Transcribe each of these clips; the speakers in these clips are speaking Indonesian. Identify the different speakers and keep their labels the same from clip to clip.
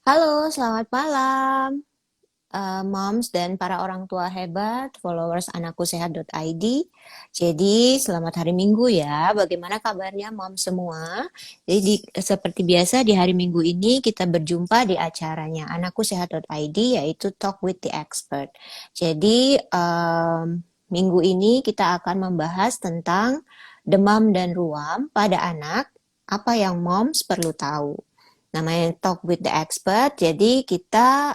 Speaker 1: Halo, selamat malam, moms dan para orang tua hebat, followers anakkusehat.id. Jadi, selamat hari Minggu ya. Bagaimana kabarnya moms semua? Jadi, seperti biasa di hari Minggu ini kita berjumpa di acaranya anakkusehat.id yaitu Talk with the Expert. Jadi, minggu ini kita akan membahas tentang demam dan ruam pada anak, apa yang moms perlu tahu. Namanya Talk with the Expert. Jadi kita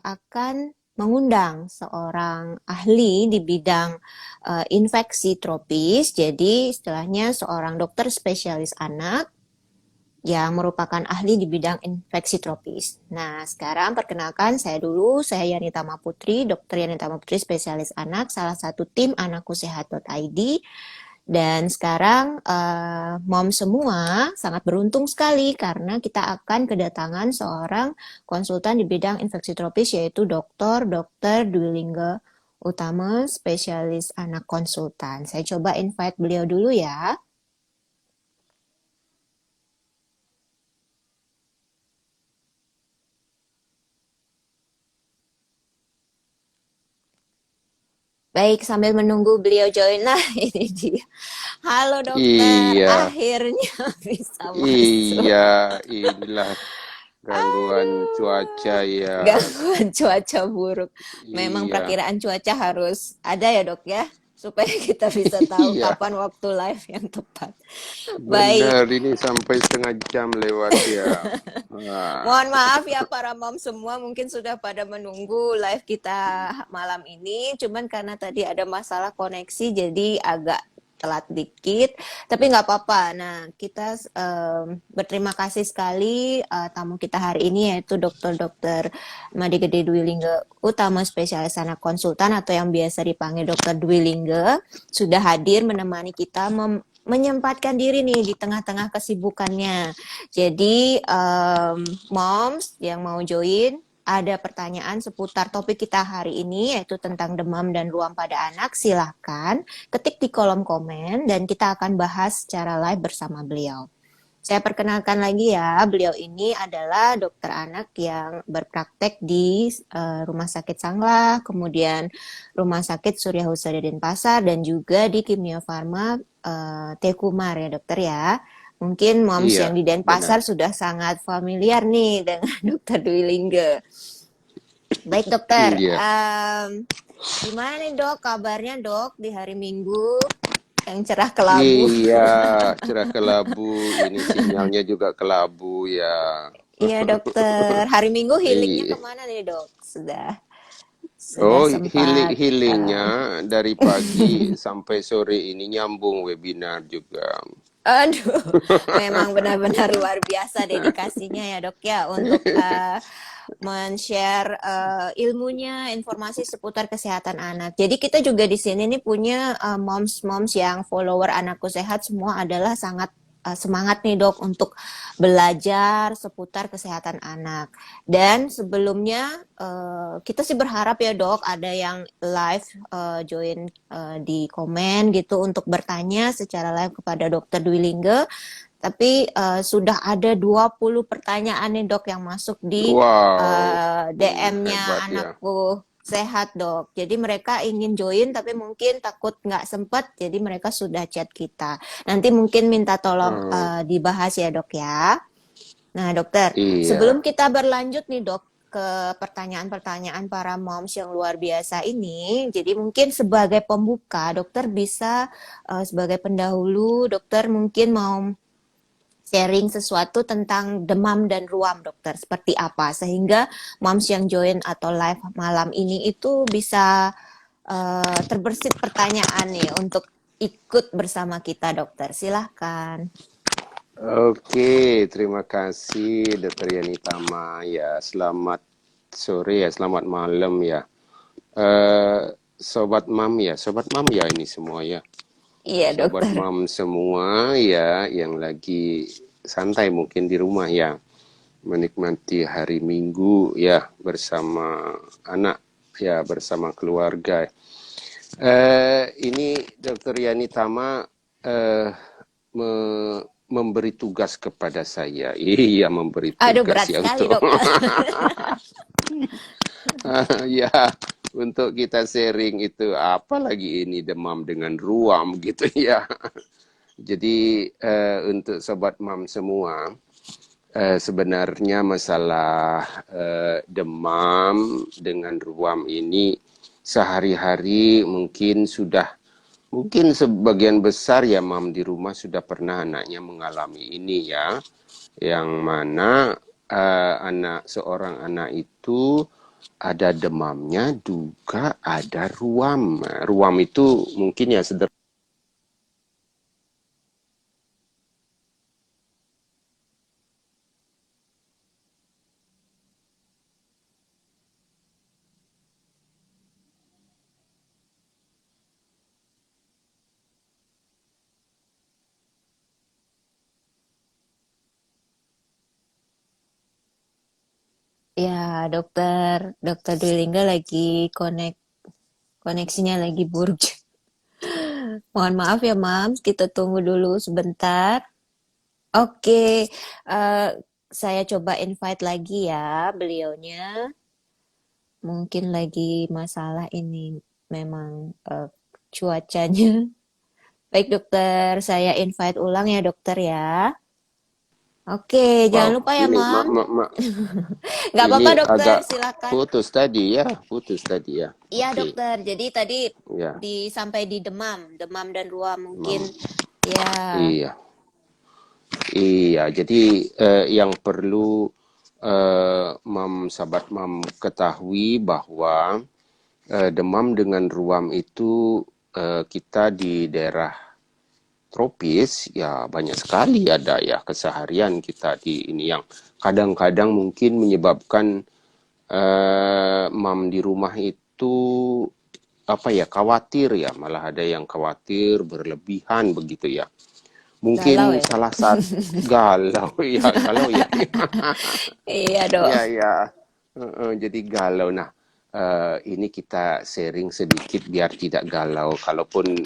Speaker 1: akan mengundang seorang ahli di bidang infeksi tropis. Jadi istilahnya seorang dokter spesialis anak yang merupakan ahli di bidang infeksi tropis. Nah, sekarang perkenalkan saya dulu, saya Yanita Maputri, Dokter Yanita Maputri, spesialis anak, salah satu tim anakkusehat.id. Dan sekarang mom semua sangat beruntung sekali karena kita akan kedatangan seorang konsultan di bidang infeksi tropis yaitu Dr. Dwilingge Utama, spesialis anak konsultan. Saya coba invite beliau dulu ya. Baik, sambil menunggu beliau join, nah ini dia. Halo dokter,
Speaker 2: Iya,
Speaker 1: akhirnya bisa masuk.
Speaker 2: iya, inilah gangguan cuaca
Speaker 1: Aduh,
Speaker 2: ya.
Speaker 1: gangguan cuaca buruk. Memang
Speaker 2: Iya,
Speaker 1: perkiraan cuaca harus ada ya dok ya, supaya kita bisa tahu
Speaker 2: iya,
Speaker 1: kapan waktu live yang tepat. Baik,
Speaker 2: benar ini sampai setengah jam lewat ya. Wah,
Speaker 1: mohon maaf ya para mom semua mungkin sudah pada menunggu live kita malam ini. Cuman karena tadi ada masalah koneksi jadi agak telat dikit. Tapi nggak apa-apa. Nah, kita berterima kasih sekali tamu kita hari ini yaitu Dokter Made Gede Dwilingge Utama, spesialis anak konsultan atau yang biasa dipanggil Dokter Dwilingge sudah hadir menemani kita menyempatkan diri nih di tengah-tengah kesibukannya. Jadi, moms yang mau join, ada pertanyaan seputar topik kita hari ini, yaitu tentang demam dan ruam pada anak. Silahkan ketik di kolom komen, dan kita akan bahas secara live bersama beliau. Saya perkenalkan lagi ya, beliau ini adalah dokter anak yang berpraktek di Rumah Sakit Sanglah, kemudian Rumah Sakit Surya Husada Denpasar, dan juga di Kimia Farma Tekumar ya dokter ya. Mungkin moms yang
Speaker 2: iya,
Speaker 1: di Denpasar
Speaker 2: benar.
Speaker 1: sudah sangat familiar nih dengan dokter Dwi Lingge. Baik dokter,
Speaker 2: Iya,
Speaker 1: gimana nih dok kabarnya dok di hari Minggu yang cerah kelabu?
Speaker 2: iya, cerah kelabu. Ini sinyalnya juga kelabu ya.
Speaker 1: Iya dokter, hari Minggu healingnya
Speaker 2: Iya.
Speaker 1: kemana nih dok? Sudah
Speaker 2: Oh,
Speaker 1: sempat.
Speaker 2: healingnya dari pagi sampai sore ini nyambung webinar juga.
Speaker 1: Aduh, memang benar-benar luar biasa dedikasinya ya dok ya untuk men-share ilmunya, informasi seputar kesehatan anak. Jadi kita juga di sini nih punya moms-moms yang follower Anakku Sehat semua adalah sangat semangat nih dok untuk belajar seputar kesehatan anak. Dan sebelumnya kita sih berharap ya dok ada yang live join di komen gitu untuk bertanya secara live kepada Dokter Dwi Lingge. Tapi sudah ada 20 pertanyaan nih dok yang masuk di
Speaker 2: Wow,
Speaker 1: DM-nya
Speaker 2: hebat ya.
Speaker 1: anakku sehat dok. Jadi mereka ingin join tapi mungkin takut nggak sempet. Jadi mereka sudah chat kita. Nanti mungkin minta tolong
Speaker 2: Hmm,
Speaker 1: dibahas ya dok ya. Nah dokter, sebelum
Speaker 2: iya,
Speaker 1: kita berlanjut nih dok ke pertanyaan-pertanyaan para moms yang luar biasa ini, jadi mungkin sebagai pembuka dokter bisa sebagai pendahulu dokter mungkin mau sharing sesuatu tentang demam dan ruam dokter seperti apa sehingga moms yang join atau live malam ini itu bisa terbersit pertanyaan nih untuk ikut bersama kita dokter silahkan.
Speaker 2: oke, terima kasih Dr. Yani Tama ya. Selamat sore ya, selamat malam ya. Eh, sobat mam ya ini semua ya.
Speaker 1: Iya
Speaker 2: Sobat
Speaker 1: dokter.
Speaker 2: mam semua ya yang lagi santai mungkin di rumah ya, menikmati hari Minggu ya bersama anak ya bersama keluarga. Ini Dr. Yani Tama eh, me- memberi tugas kepada saya. Iya, memberi
Speaker 1: Aduh,
Speaker 2: tugas
Speaker 1: berat
Speaker 2: ya
Speaker 1: sekali,
Speaker 2: untuk
Speaker 1: dokter.
Speaker 2: ya untuk kita sharing itu apalagi ini demam dengan ruam gitu ya. Jadi untuk sobat mam semua, sebenarnya masalah demam dengan ruam ini sehari-hari mungkin sebagian besar ya mam di rumah sudah pernah anaknya mengalami ini ya, yang mana seorang anak itu ada demamnya juga ada ruam. Ruam itu mungkin ya sederhana.
Speaker 1: Ya, dokter, dokter Dwilingga lagi koneksinya lagi buruk. Mohon maaf ya, Mams. Kita tunggu dulu sebentar. Oke, eh, saya coba invite lagi ya beliaunya. Mungkin lagi masalah ini memang cuacanya. Baik, dokter. Saya invite ulang ya, dokter ya. Oke, jangan
Speaker 2: Wow,
Speaker 1: lupa ya,
Speaker 2: ini
Speaker 1: Mam. Nggak
Speaker 2: ini
Speaker 1: apa-apa, dokter.
Speaker 2: agak
Speaker 1: Silakan.
Speaker 2: putus tadi ya.
Speaker 1: Iya,
Speaker 2: Oke,
Speaker 1: dokter. Jadi tadi
Speaker 2: ya,
Speaker 1: sampai di demam, demam dan ruam mungkin.
Speaker 2: mam.
Speaker 1: Ya,
Speaker 2: Iya, iya. Jadi yang perlu sahabat mam ketahui bahwa demam dengan ruam itu kita di daerah tropis ya banyak sekali ada ya keseharian kita di ini yang kadang-kadang mungkin menyebabkan mam di rumah itu apa ya khawatir ya malah ada yang khawatir berlebihan begitu ya
Speaker 1: galau
Speaker 2: mungkin
Speaker 1: ya.
Speaker 2: salah satu galau ya galau ya
Speaker 1: Iya dong.
Speaker 2: ya ya jadi galau nah ini kita sharing sedikit biar tidak galau kalaupun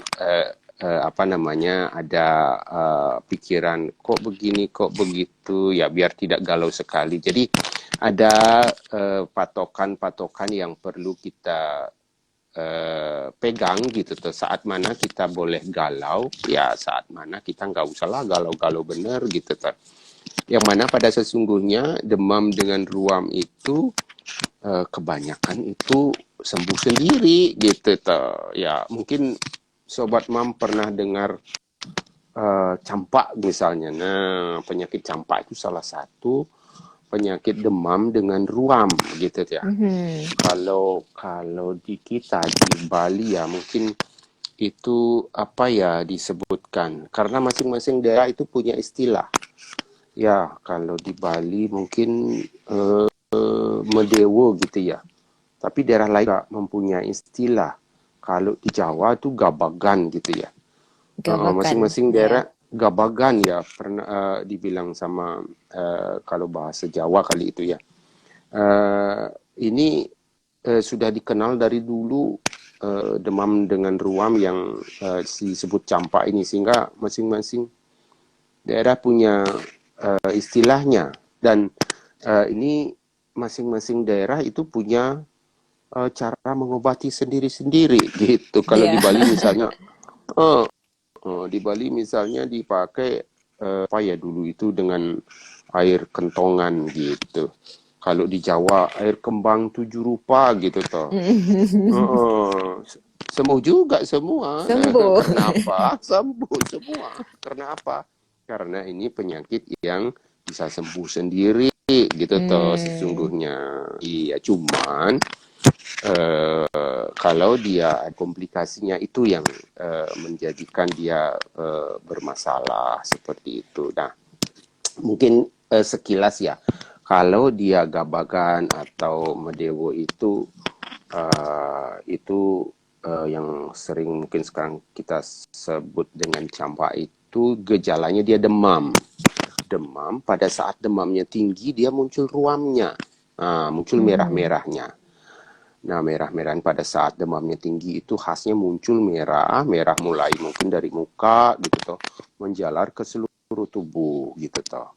Speaker 2: apa namanya ada pikiran kok begini kok begitu ya biar tidak galau sekali jadi ada patokan-patokan yang perlu kita pegang gitu tuh saat mana kita boleh galau ya saat mana kita nggak usah lah galau-galau bener gitu tuh yang mana pada sesungguhnya demam dengan ruam itu kebanyakan itu sembuh sendiri gitu tuh ya mungkin sobat mam pernah dengar campak misalnya nah penyakit campak itu salah satu penyakit demam dengan ruam gitu ya
Speaker 1: Mhm.
Speaker 2: kalau di kita di Bali ya mungkin itu apa ya disebutkan karena masing-masing daerah itu punya istilah ya kalau di Bali mungkin Medewo gitu ya tapi daerah lain juga mempunyai istilah kalau di Jawa itu gabagan gitu ya
Speaker 1: Gabakan,
Speaker 2: masing-masing
Speaker 1: ya.
Speaker 2: daerah gabagan ya pernah dibilang sama kalau bahasa Jawa kali itu ya ini sudah dikenal dari dulu demam dengan ruam yang disebut campak ini sehingga masing-masing daerah punya istilahnya dan ini masing-masing daerah itu punya cara mengobati sendiri-sendiri gitu. Kalau di
Speaker 1: Iya.
Speaker 2: Bali misalnya, eh, di Bali misalnya dipakai apa ya dulu itu dengan air kentongan gitu. Kalau di Jawa air kembang tujuh rupa gitu toh. Heeh. Sembuh juga semua.
Speaker 1: Sembuh.
Speaker 2: Karena apa? Sembuh semua. Karena apa? Karena ini penyakit yang bisa sembuh sendiri gitu toh
Speaker 1: Hmm.
Speaker 2: sesungguhnya. Iya, cuman kalau dia komplikasinya itu yang menjadikan dia bermasalah seperti itu. Nah, mungkin sekilas ya, kalau dia gabagan atau medewo itu yang sering mungkin sekarang kita sebut dengan campak itu gejalanya dia demam. Demam pada saat demamnya tinggi dia muncul ruamnya, muncul
Speaker 1: Mhm.
Speaker 2: merah-merahnya. Nah, merah-merahan pada saat demamnya tinggi itu khasnya muncul merah, merah mulai mungkin dari muka gitu toh, menjalar ke seluruh seluruh tubuh gitu toh.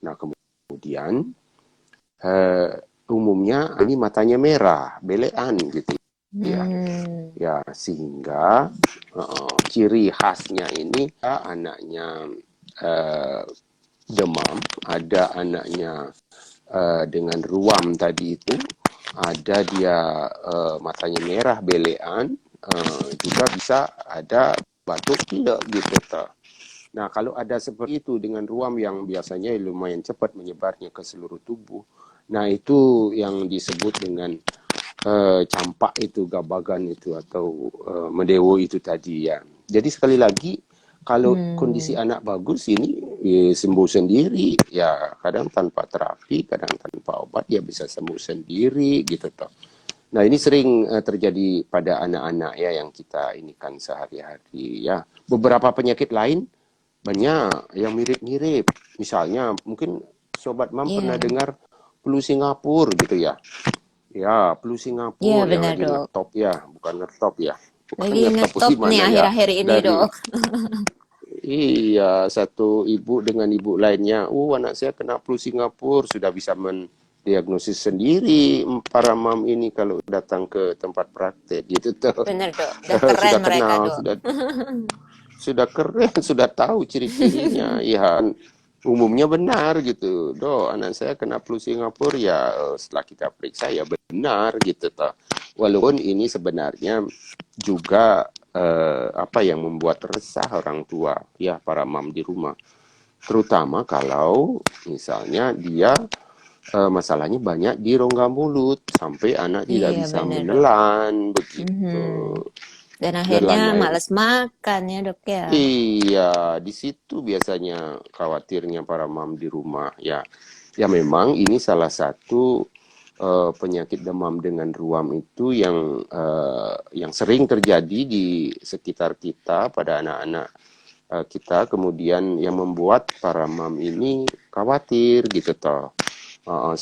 Speaker 2: Nah, kemudian eh, umumnya ini matanya merah, belean gitu ya.
Speaker 1: Hmm.
Speaker 2: Ya, sehingga ciri khasnya ini anaknya eh, demam, ada anaknya dengan ruam tadi itu, ada dia matanya merah, belean, juga bisa ada batuk pilek gitu toh. Nah, kalau ada seperti itu dengan ruam yang biasanya lumayan cepat menyebarnya ke seluruh tubuh, nah itu yang disebut dengan campak itu, gabagan itu, atau mendewo itu tadi ya. Jadi sekali lagi, kalau kondisi
Speaker 1: Hmm.
Speaker 2: anak bagus ini sembuh sendiri, ya kadang tanpa terapi, kadang tanpa obat, ya bisa sembuh sendiri gitu toh. Nah, ini sering terjadi pada anak-anak ya yang kita ini kan sehari-hari ya. Beberapa penyakit lain banyak yang mirip-mirip. Misalnya mungkin Sobat Mam pernah
Speaker 1: Iya,
Speaker 2: dengar flu Singapura gitu ya. Ya, flu
Speaker 1: iya
Speaker 2: Singapura yang
Speaker 1: benar
Speaker 2: lagi
Speaker 1: dok.
Speaker 2: ngetop ya, bukan ngetop ya. Bukan
Speaker 1: Lagi
Speaker 2: ngetop
Speaker 1: ngetop nih
Speaker 2: gimana ya.
Speaker 1: akhir-akhir ini
Speaker 2: Dari
Speaker 1: dok.
Speaker 2: iya, satu ibu dengan ibu lainnya, anak saya kena flu Singapura, sudah bisa mendiagnosis sendiri para mam ini kalau datang ke tempat praktek gitu tuh.
Speaker 1: Bener dok, udah keren
Speaker 2: Sudah
Speaker 1: mereka
Speaker 2: kenal,
Speaker 1: dok.
Speaker 2: sudah keren, sudah tahu ciri-cirinya. Ya, umumnya benar gitu. Anak saya kena flu Singapura ya, setelah kita periksa ya benar gitu toh. Walaupun ini sebenarnya juga apa yang membuat resah orang tua ya, para mam di rumah. Terutama kalau misalnya dia masalahnya banyak di rongga mulut sampai anak tidak
Speaker 1: Iya
Speaker 2: bisa
Speaker 1: bener dok.
Speaker 2: menelan begitu.
Speaker 1: Mhm. Dan
Speaker 2: Dan
Speaker 1: akhirnya
Speaker 2: lain-lain.
Speaker 1: males makan ya dok ya.
Speaker 2: Iya, di situ biasanya khawatirnya para mam di rumah ya. Ya memang ini salah satu penyakit demam dengan ruam itu yang sering terjadi di sekitar kita pada anak-anak kita, kemudian yang membuat para mam ini khawatir gitu toh.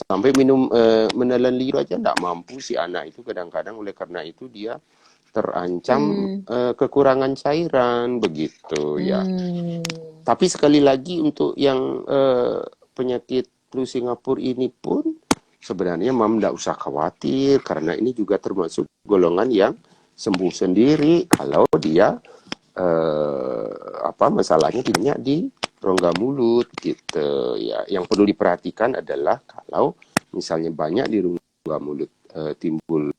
Speaker 2: Sampai minum menelan liur aja tidak mampu si anak itu, kadang-kadang oleh karena itu dia terancam
Speaker 1: Hmm.
Speaker 2: kekurangan cairan begitu ya.
Speaker 1: Hmm.
Speaker 2: Tapi sekali lagi untuk yang penyakit flu Singapura ini pun sebenarnya mam tidak usah khawatir, karena ini juga termasuk golongan yang sembuh sendiri kalau dia masalahnya banyak di rongga mulut gitu ya. Yang perlu diperhatikan adalah kalau misalnya banyak di rongga mulut timbul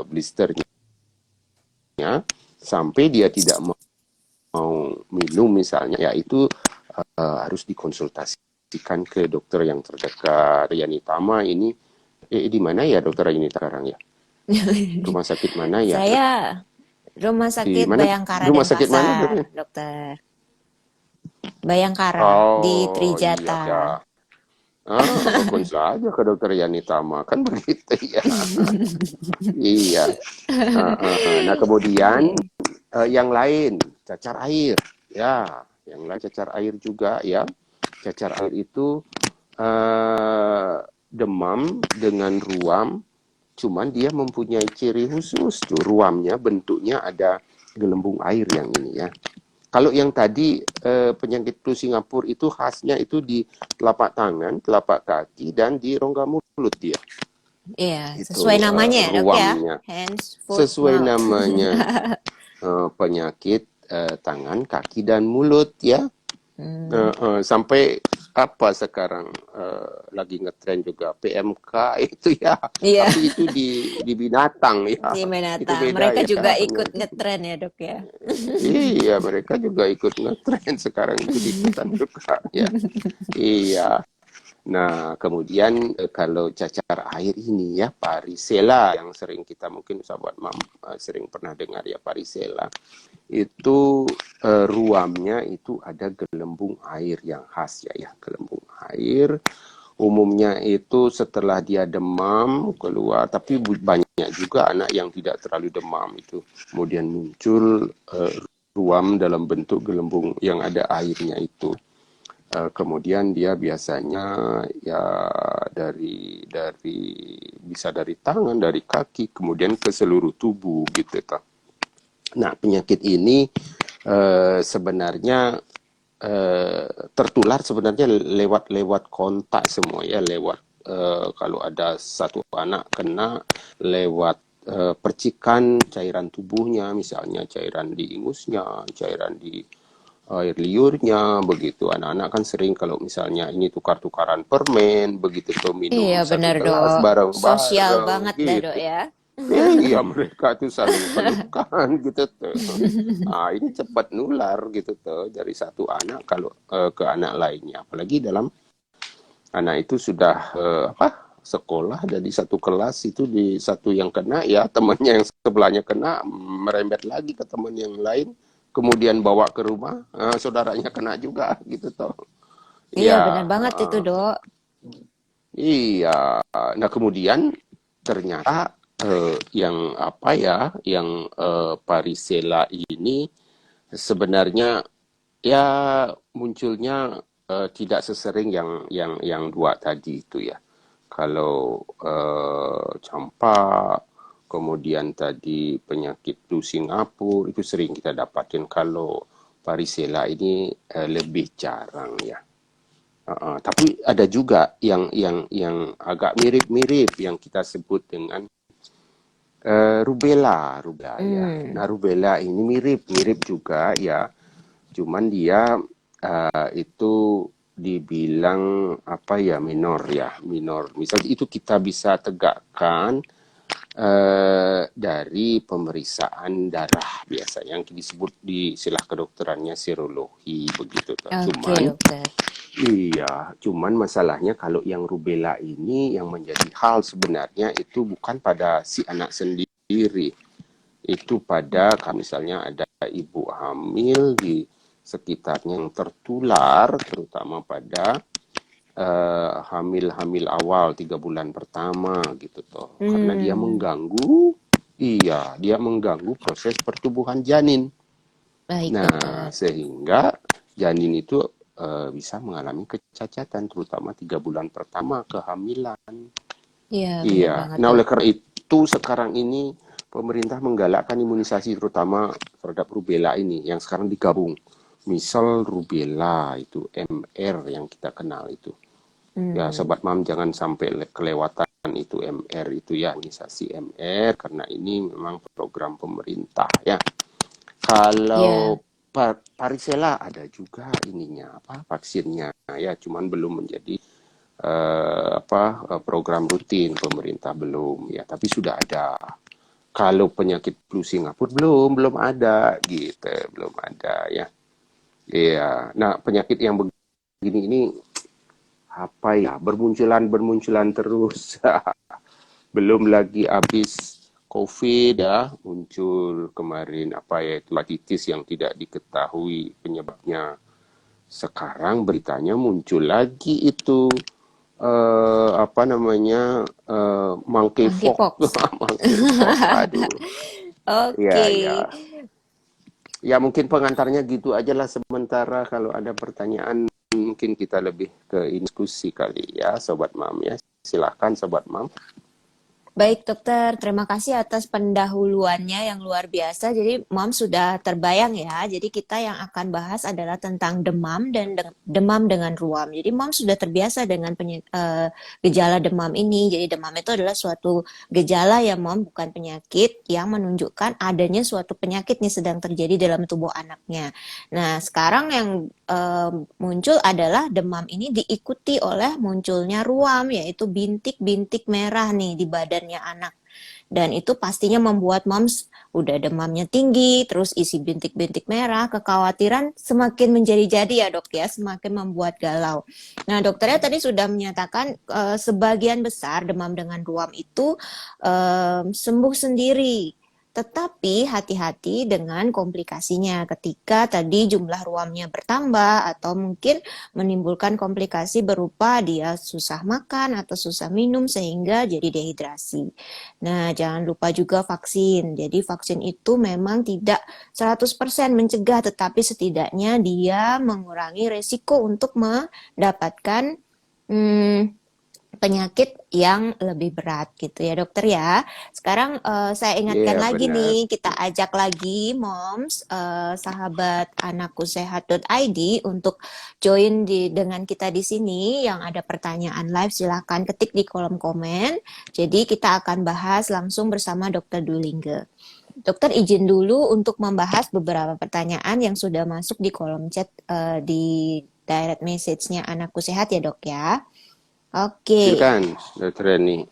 Speaker 2: blisternya sampai dia tidak mau minum misalnya, ya itu harus dikonsultasikan ke dokter yang terdekat. Yani Tama ini di mana ya dokter ini sekarang ya? Rumah sakit mana ya?
Speaker 1: Saya Rumah
Speaker 2: Di
Speaker 1: Sakit
Speaker 2: mana?
Speaker 1: Bayangkara
Speaker 2: Rumah sakit mana
Speaker 1: Denpasar,
Speaker 2: dokter?
Speaker 1: dokter. Bayangkara di
Speaker 2: Oh iya
Speaker 1: Trijata.
Speaker 2: ya. Konsul aja ke dokter Yani Tama, kan begitu ya. Iya. Nah, kemudian
Speaker 1: Oke.
Speaker 2: yang lain cacar air, ya, yang lain cacar air juga ya. Cacar air itu demam dengan ruam, cuman dia mempunyai ciri khusus tuh, ruamnya bentuknya ada gelembung air yang ini ya. Kalau yang tadi penyakit flu Singapura itu khasnya itu di telapak tangan, telapak kaki, dan di rongga mulut dia.
Speaker 1: Iya, sesuai
Speaker 2: Itu
Speaker 1: namanya ya, Dok ya.
Speaker 2: ruamnya.
Speaker 1: Hands, foot,
Speaker 2: Sesuai
Speaker 1: mouth.
Speaker 2: namanya, penyakit tangan, kaki, dan mulut ya.
Speaker 1: Hmm,
Speaker 2: Sampai apa sekarang lagi ngetren juga PMK itu ya,
Speaker 1: iya,
Speaker 2: tapi itu di binatang ya,
Speaker 1: di
Speaker 2: itu
Speaker 1: binatang.
Speaker 2: beda
Speaker 1: Mereka
Speaker 2: ya
Speaker 1: juga ikut
Speaker 2: penyakit.
Speaker 1: ngetren ya, Dok ya.
Speaker 2: Iya, mereka juga ikut ngetren sekarang, ikut ikutan juga ya. Iya. Nah, kemudian kalau cacar air ini ya, varicella yang sering kita mungkin sahabat mam sering pernah dengar ya, varicella. Itu ruamnya itu ada gelembung air yang khas ya, gelembung air. Umumnya itu setelah dia demam keluar, tapi banyak juga anak yang tidak terlalu demam itu kemudian muncul ruam dalam bentuk gelembung yang ada airnya itu. Kemudian dia biasanya ya dari bisa dari tangan, dari kaki, kemudian ke seluruh tubuh gitu. Nah, penyakit ini sebenarnya tertular sebenarnya lewat kontak semua ya, lewat kalau ada satu anak kena lewat percikan cairan tubuhnya, misalnya cairan di ingusnya, cairan di air liurnya, begitu. Anak-anak kan sering kalau misalnya ini tukar-tukaran permen, begitu tuh
Speaker 1: Iya
Speaker 2: minum satu
Speaker 1: benar
Speaker 2: gelas
Speaker 1: dok, sosial
Speaker 2: bareng-bareng
Speaker 1: banget dah dok
Speaker 2: gitu.
Speaker 1: ya.
Speaker 2: Iya, mereka tuh saling pelukan gitu tuh. Ah, ini cepat nular gitu tuh dari satu anak kalau ke anak lainnya. Apalagi dalam anak itu sudah sekolah jadi satu kelas itu di satu yang kena ya temannya yang sebelahnya kena merembet lagi ke teman yang lain kemudian bawa ke rumah saudaranya kena juga gitu toh.
Speaker 1: Iya
Speaker 2: Ya,
Speaker 1: benar banget itu dok.
Speaker 2: iya. Nah, kemudian ternyata yang apa ya, yang varicella ini sebenarnya ya munculnya tidak sesering yang dua tadi itu ya. Kalau campak, kemudian tadi penyakit flu Singapura itu sering kita dapatin. Kalau varicella ini lebih jarang ya. Tapi ada juga yang agak mirip-mirip yang kita sebut dengan rubella ya.
Speaker 1: Hmm,
Speaker 2: Nah, rubella ini mirip-mirip juga ya. Cuman dia itu dibilang apa ya minor ya, minor. Misalnya itu kita bisa tegakkan dari pemeriksaan darah biasanya yang disebut di istilah kedokterannya serologi begitu toh.
Speaker 1: oke
Speaker 2: Cuman
Speaker 1: dokter.
Speaker 2: iya, cuman masalahnya kalau yang rubella ini yang menjadi hal sebenarnya itu bukan pada si anak sendiri, itu pada kalau misalnya ada ibu hamil di sekitarnya yang tertular, terutama pada hamil-hamil awal 3 bulan pertama gitu toh, karena dia
Speaker 1: Hmm,
Speaker 2: mengganggu, iya, dia mengganggu proses pertumbuhan janin.
Speaker 1: baik
Speaker 2: Nah,
Speaker 1: dokter.
Speaker 2: sehingga janin itu bisa mengalami kecacatan, terutama 3 bulan pertama kehamilan.
Speaker 1: Iya benar
Speaker 2: Iya,
Speaker 1: banget
Speaker 2: nah
Speaker 1: dok.
Speaker 2: oleh karena itu sekarang ini pemerintah menggalakkan imunisasi terutama terhadap rubella ini yang sekarang digabung. Misal rubella itu MR yang kita kenal itu. Ya,
Speaker 1: Hmm,
Speaker 2: sobat mam jangan sampai kelewatan itu MR itu ya, imunisasi MR karena ini memang program pemerintah ya.
Speaker 1: ya.
Speaker 2: Kalau varicella ada juga ininya apa vaksinnya ya, cuman belum menjadi program rutin pemerintah belum ya, tapi sudah ada. Kalau penyakit flu Singapura belum ada gitu, belum ada ya. Iya. Nah, penyakit yang begini ini apa ya bermunculan terus. Belum lagi habis COVID ya, muncul kemarin apa ya itu hepatitis yang tidak diketahui penyebabnya. Sekarang beritanya muncul lagi itu apa namanya monkeypox.
Speaker 1: Monkeypox.
Speaker 2: Monkeypox, aduh.
Speaker 1: Oke.
Speaker 2: Ya, ya. Ya mungkin pengantarnya gitu aja lah sementara. Kalau ada pertanyaan mungkin kita lebih ke diskusi kali ya, Sobat Mam ya. Silahkan Sobat Mam.
Speaker 1: Baik dokter, terima kasih atas pendahuluannya yang luar biasa. Jadi Mom sudah terbayang ya. Jadi kita yang akan bahas adalah tentang demam dan demam dengan ruam. Jadi Mom sudah terbiasa dengan gejala demam ini. Jadi demam itu adalah suatu gejala ya Mom, bukan penyakit yang menunjukkan adanya suatu penyakit nih sedang terjadi dalam tubuh anaknya. Nah sekarang yang muncul adalah demam ini diikuti oleh munculnya ruam, yaitu bintik-bintik merah nih di badannya anak. Dan itu pastinya membuat moms udah demamnya tinggi, terus isi bintik-bintik merah, kekhawatiran semakin menjadi-jadi ya dok ya, semakin membuat galau. Nah dokternya tadi sudah menyatakan sebagian besar demam dengan ruam itu sembuh sendiri. Tetapi hati-hati dengan komplikasinya ketika tadi jumlah ruamnya bertambah atau mungkin menimbulkan komplikasi berupa dia susah makan atau susah minum sehingga jadi dehidrasi. Nah, jangan lupa juga vaksin. Jadi vaksin itu memang tidak 100% mencegah tetapi setidaknya dia mengurangi resiko untuk mendapatkan hmm, penyakit yang lebih berat gitu ya dokter ya. Sekarang saya ingatkan
Speaker 2: Iya,
Speaker 1: lagi
Speaker 2: benar.
Speaker 1: nih, kita ajak lagi moms, sahabat anakku sehat.id untuk join dengan kita di sini. Yang ada pertanyaan live silahkan ketik di kolom komen. Jadi kita akan bahas langsung bersama dokter Dulingge. Dokter izin dulu untuk membahas beberapa pertanyaan yang sudah masuk di kolom chat di direct message-nya anakku sehat ya dok ya. Oke.
Speaker 2: Silakan, Dokter Reni.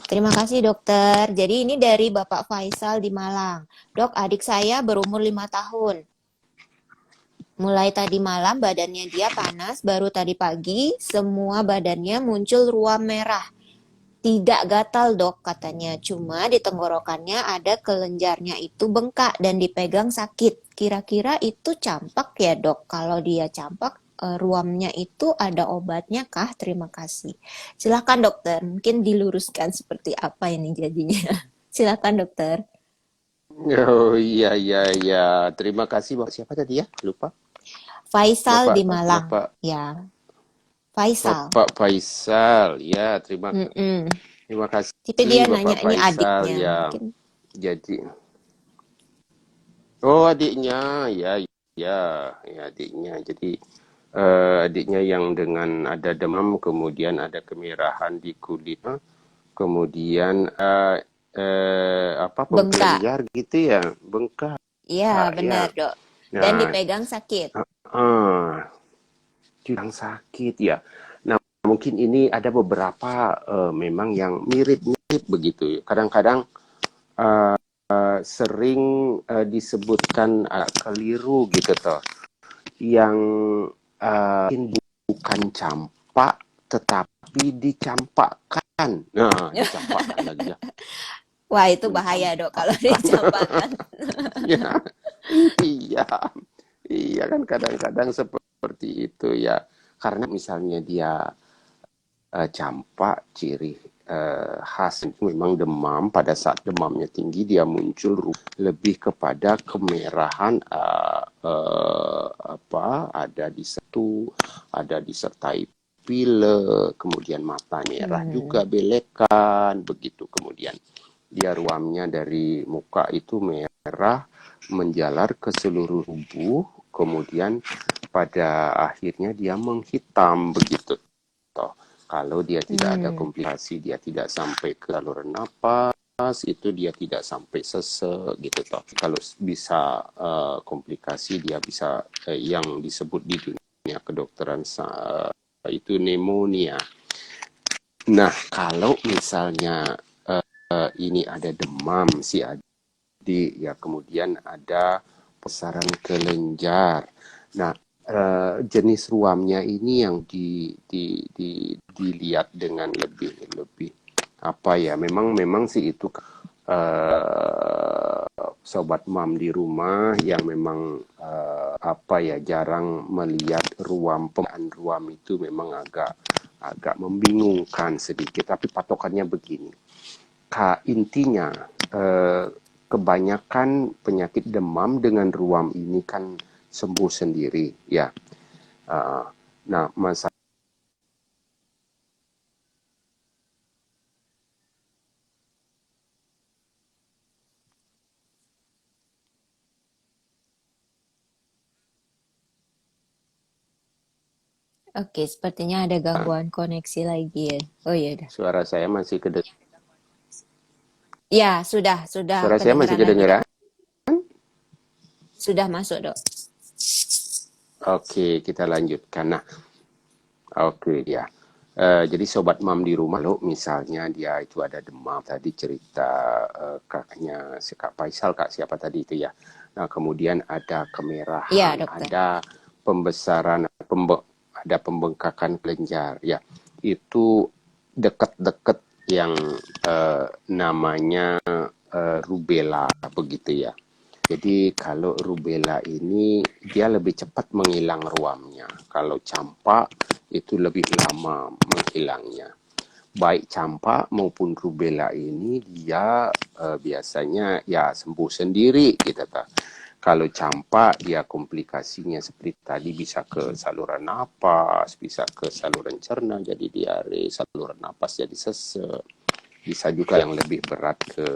Speaker 1: Terima kasih dokter. Jadi ini dari Bapak Faisal di Malang. Dok, adik saya berumur 5 tahun. Mulai tadi malam badannya dia panas, baru tadi pagi semua badannya muncul ruam merah. Tidak gatal dok katanya, cuma di tenggorokannya ada kelenjarnya itu bengkak dan dipegang sakit. Kira-kira itu campak ya dok? Kalau dia campak, ruamnya itu ada obatnya kah? Terima kasih. Silakan dokter, mungkin diluruskan seperti apa ini jadinya. Silakan dokter.
Speaker 2: Oh iya iya iya. Terima kasih Bapak siapa tadi ya? Lupa.
Speaker 1: Faisal
Speaker 2: Bapak
Speaker 1: di
Speaker 2: apa?
Speaker 1: Malang.
Speaker 2: Bapak
Speaker 1: Ya, Faisal.
Speaker 2: Bapak Faisal. Ya,
Speaker 1: Mm-mm.
Speaker 2: terima
Speaker 1: Tapi dia
Speaker 2: kasih
Speaker 1: nanya
Speaker 2: Bapak
Speaker 1: ini
Speaker 2: Faisal
Speaker 1: adiknya,
Speaker 2: ya.
Speaker 1: mungkin.
Speaker 2: Jadi oh adiknya ya ya ya adiknya. Jadi adiknya yang dengan ada demam kemudian ada kemerahan di kulit, kemudian apa
Speaker 1: Bengkak.
Speaker 2: pempelenjar gitu ya, bengkak
Speaker 1: Iya, benar
Speaker 2: ya.
Speaker 1: dok. Dan
Speaker 2: Nah,
Speaker 1: dipegang sakit.
Speaker 2: ah, yang sakit ya. Nah, mungkin ini ada beberapa memang yang mirip-mirip begitu. Kadang-kadang sering disebutkan keliru gitu toh. Yang mungkin bukan campak tetapi dicampakkan. Nah, dicampakkan lagi ya.
Speaker 1: Wah, itu bahaya dok kalau
Speaker 2: Mencampakkan.
Speaker 1: dicampakkan.
Speaker 2: Ya, iya. Iya kan kadang-kadang seperti itu ya. Karena misalnya dia campak ciri khas itu memang demam. Pada saat demamnya tinggi dia muncul lebih kepada kemerahan apa ada di satu, ada disertai pilek, kemudian mata merah juga
Speaker 1: Hmm.
Speaker 2: belekan begitu, kemudian dia ruamnya dari muka itu merah menjalar ke seluruh tubuh, kemudian pada akhirnya dia menghitam begitu toh. Kalau dia tidak ada
Speaker 1: Hmm.
Speaker 2: komplikasi, dia tidak sampai ke saluran napas, itu dia tidak sampai sesek gitu toh. Kalau bisa komplikasi dia bisa yang disebut di dunia kedokteran itu pneumonia. Nah, kalau misalnya ini ada demam si adik ya, kemudian ada pesaran kelenjar. Nah, jenis ruamnya ini yang dilihat dengan lebih lebih apa ya? Memang sih itu sobat mam di rumah yang memang apa ya jarang melihat pemaan ruam itu memang agak agak membingungkan sedikit. Tapi patokannya begini. Intinya kebanyakan penyakit demam dengan ruam ini kan sembuh sendiri ya. Uh, nah, masalah
Speaker 1: Oke, sepertinya ada gangguan koneksi lagi ya. Oh iya dah.
Speaker 2: suara saya masih
Speaker 1: Ya, sudah
Speaker 2: suara saya masih
Speaker 1: kedengeran lagi dok.
Speaker 2: kedengeran.
Speaker 1: Sudah masuk dok.
Speaker 2: Oke, kita lanjutkan. Nah, oke ya. Jadi sobat mam di rumah lo misalnya dia itu ada demam tadi cerita kakaknya si Kak Faisal, Kak siapa tadi itu ya. Nah, kemudian ada
Speaker 1: Iya
Speaker 2: kemerahan,
Speaker 1: dokter.
Speaker 2: ada pembesaran, ada pembengkakan kelenjar ya. Itu deket-deket yang namanya rubella begitu ya. Jadi kalau rubella ini dia lebih cepat menghilang ruamnya. Kalau campak itu lebih lama menghilangnya. Baik campak maupun rubella ini dia biasanya ya sembuh sendiri gitu ta. Kalau campak dia komplikasinya seperti tadi bisa ke saluran napas, bisa ke saluran cerna jadi diare, saluran napas jadi sesek, bisa juga yang lebih berat ke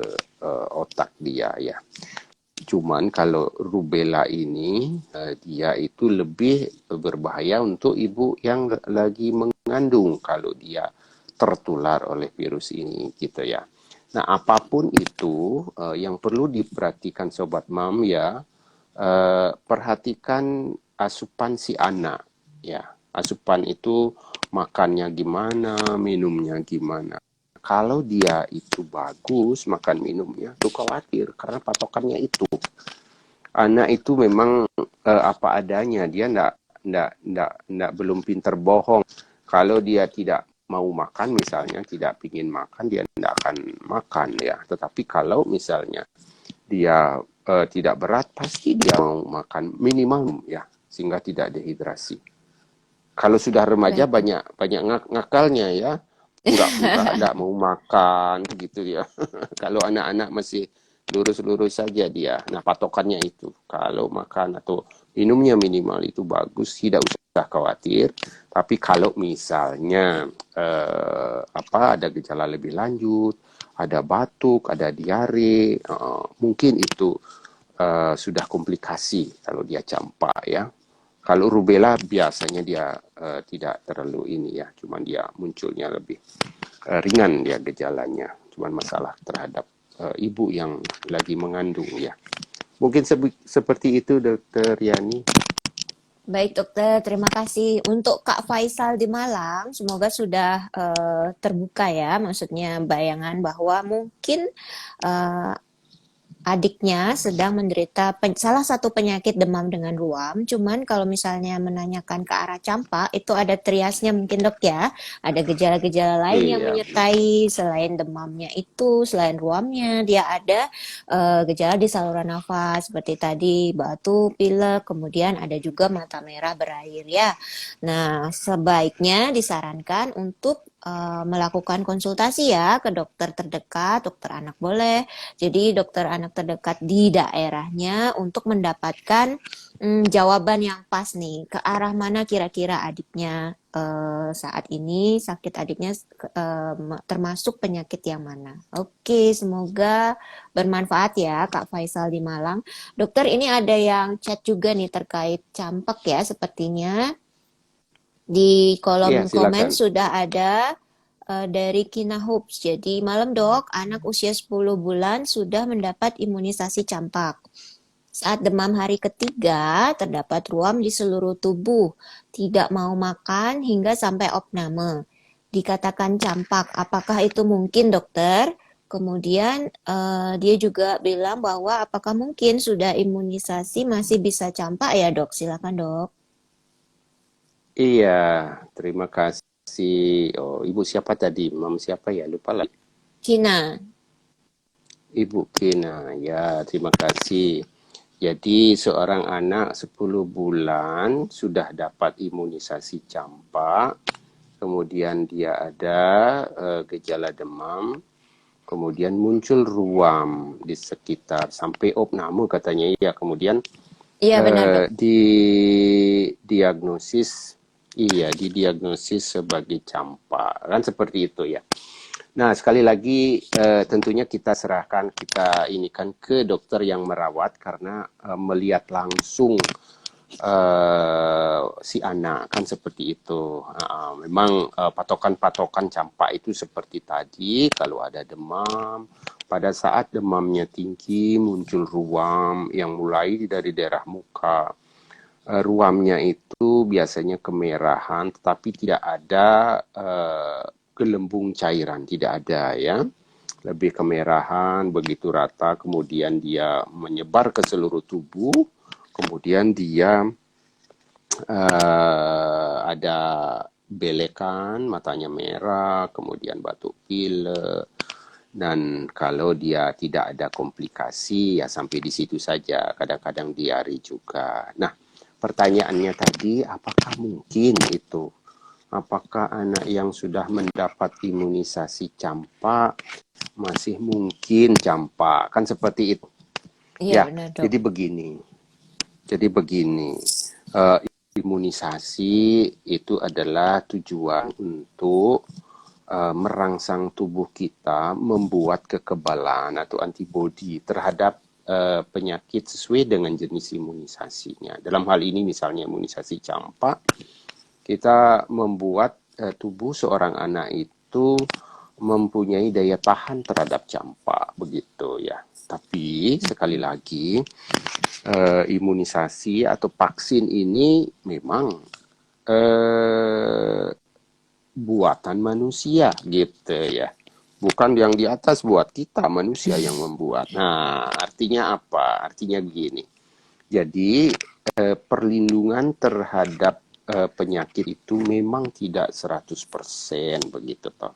Speaker 2: otak dia ya. Cuman kalau rubella ini dia itu lebih berbahaya untuk ibu yang lagi mengandung kalau dia tertular oleh virus ini gitu ya. Nah, apapun itu yang perlu diperhatikan sobat mam ya, perhatikan asupan si anak ya. Asupan itu makannya gimana, minumnya gimana. Kalau dia itu bagus makan minumnya, tuh khawatir karena patokannya itu. Anak itu memang apa adanya, dia ndak belum pinter bohong. Kalau dia tidak mau makan misalnya, tidak ingin makan, dia tidak akan makan ya. Tetapi kalau misalnya dia tidak berat, pasti dia mau makan minimal ya, sehingga tidak dehidrasi. Kalau sudah remaja
Speaker 1: Baik.
Speaker 2: banyak banyak ngakalnya ya, nggak mau makan gitu ya. Kalau anak-anak masih lurus-lurus saja dia. Nah, patokannya itu. Kalau makan atau minumnya minimal itu bagus, tidak usah khawatir. Tapi kalau misalnya ada gejala lebih lanjut, ada batuk, ada diare, mungkin itu sudah komplikasi kalau dia campak ya. Kalau rubella biasanya dia tidak terlalu ini ya, cuman dia munculnya lebih ringan dia gejalanya, cuman masalah terhadap ibu yang lagi mengandung ya. Mungkin seperti itu Dokter Yani.
Speaker 1: Baik dokter, terima kasih. Untuk Kak Faisal di Malang, semoga sudah terbuka ya, maksudnya bayangan bahwa mungkin eh, adiknya sedang menderita salah satu penyakit demam dengan ruam. Cuman kalau misalnya menanyakan ke arah campak, itu ada triasnya mungkin dok ya. Ada gejala-gejala lain yang
Speaker 2: Iya,
Speaker 1: menyertai selain demamnya itu, selain ruamnya, dia ada gejala di saluran nafas seperti tadi batuk, pilek, kemudian ada juga mata merah berair ya. Nah, sebaiknya disarankan untuk melakukan konsultasi ya ke dokter terdekat, dokter anak boleh, jadi dokter anak terdekat di daerahnya untuk mendapatkan jawaban yang pas nih ke arah mana kira-kira adiknya saat ini sakit adiknya termasuk penyakit yang mana. Oke, semoga bermanfaat ya Kak Faisal di Malang. Dokter ini ada yang chat juga nih terkait campak ya sepertinya. Di
Speaker 2: iya
Speaker 1: kolom komen
Speaker 2: silakan.
Speaker 1: sudah ada dari Kina Hoops. Jadi malam dok, anak usia 10 bulan sudah mendapat imunisasi campak. Saat demam hari ketiga, terdapat ruam di seluruh tubuh, tidak mau makan hingga sampai opname. Dikatakan campak, apakah itu mungkin dokter? Kemudian dia juga bilang bahwa apakah mungkin sudah imunisasi masih bisa campak ya dok? Silakan dok.
Speaker 2: Iya, terima kasih. Oh, ibu siapa tadi? Mam siapa ya? Lupa lah.
Speaker 1: Kina.
Speaker 2: Ibu Kina. Ya, terima kasih. Jadi seorang anak 10 bulan sudah dapat imunisasi campak, kemudian dia ada gejala demam, kemudian muncul ruam di sekitar sampai opname katanya ya, kemudian
Speaker 1: Iya benar dok.
Speaker 2: di diagnosis didiagnosis sebagai campak kan seperti itu ya. Nah, sekali lagi tentunya kita ini kan ke dokter yang merawat karena melihat langsung si anak kan seperti itu. Memang patokan-patokan campak itu seperti tadi, kalau ada demam, pada saat demamnya tinggi muncul ruam yang mulai dari daerah muka. Ruamnya itu biasanya kemerahan, tetapi tidak ada gelembung cairan, tidak ada ya. Lebih kemerahan, begitu rata, kemudian dia menyebar ke seluruh tubuh, kemudian dia ada belekan, matanya merah, kemudian batuk pilek, dan kalau dia tidak ada komplikasi ya sampai di situ saja, kadang-kadang diare juga. Nah, pertanyaannya tadi, apakah mungkin itu? Apakah anak yang sudah mendapat imunisasi campak masih mungkin campak? Kan seperti itu.
Speaker 1: Iya
Speaker 2: Ya,
Speaker 1: benar dok.
Speaker 2: jadi begini. Jadi begini, eh, imunisasi itu adalah tujuan untuk merangsang tubuh kita membuat kekebalan atau antibodi terhadap penyakit sesuai dengan jenis imunisasinya. Dalam hal ini misalnya imunisasi campak, kita membuat tubuh seorang anak itu mempunyai daya tahan terhadap campak, begitu ya. Tapi sekali lagi imunisasi atau vaksin ini memang eh, buatan manusia gitu ya. Bukan yang di atas buat kita, manusia yang membuat. Nah, artinya apa? Artinya begini. Jadi, perlindungan terhadap penyakit itu memang tidak 100% begitu toh.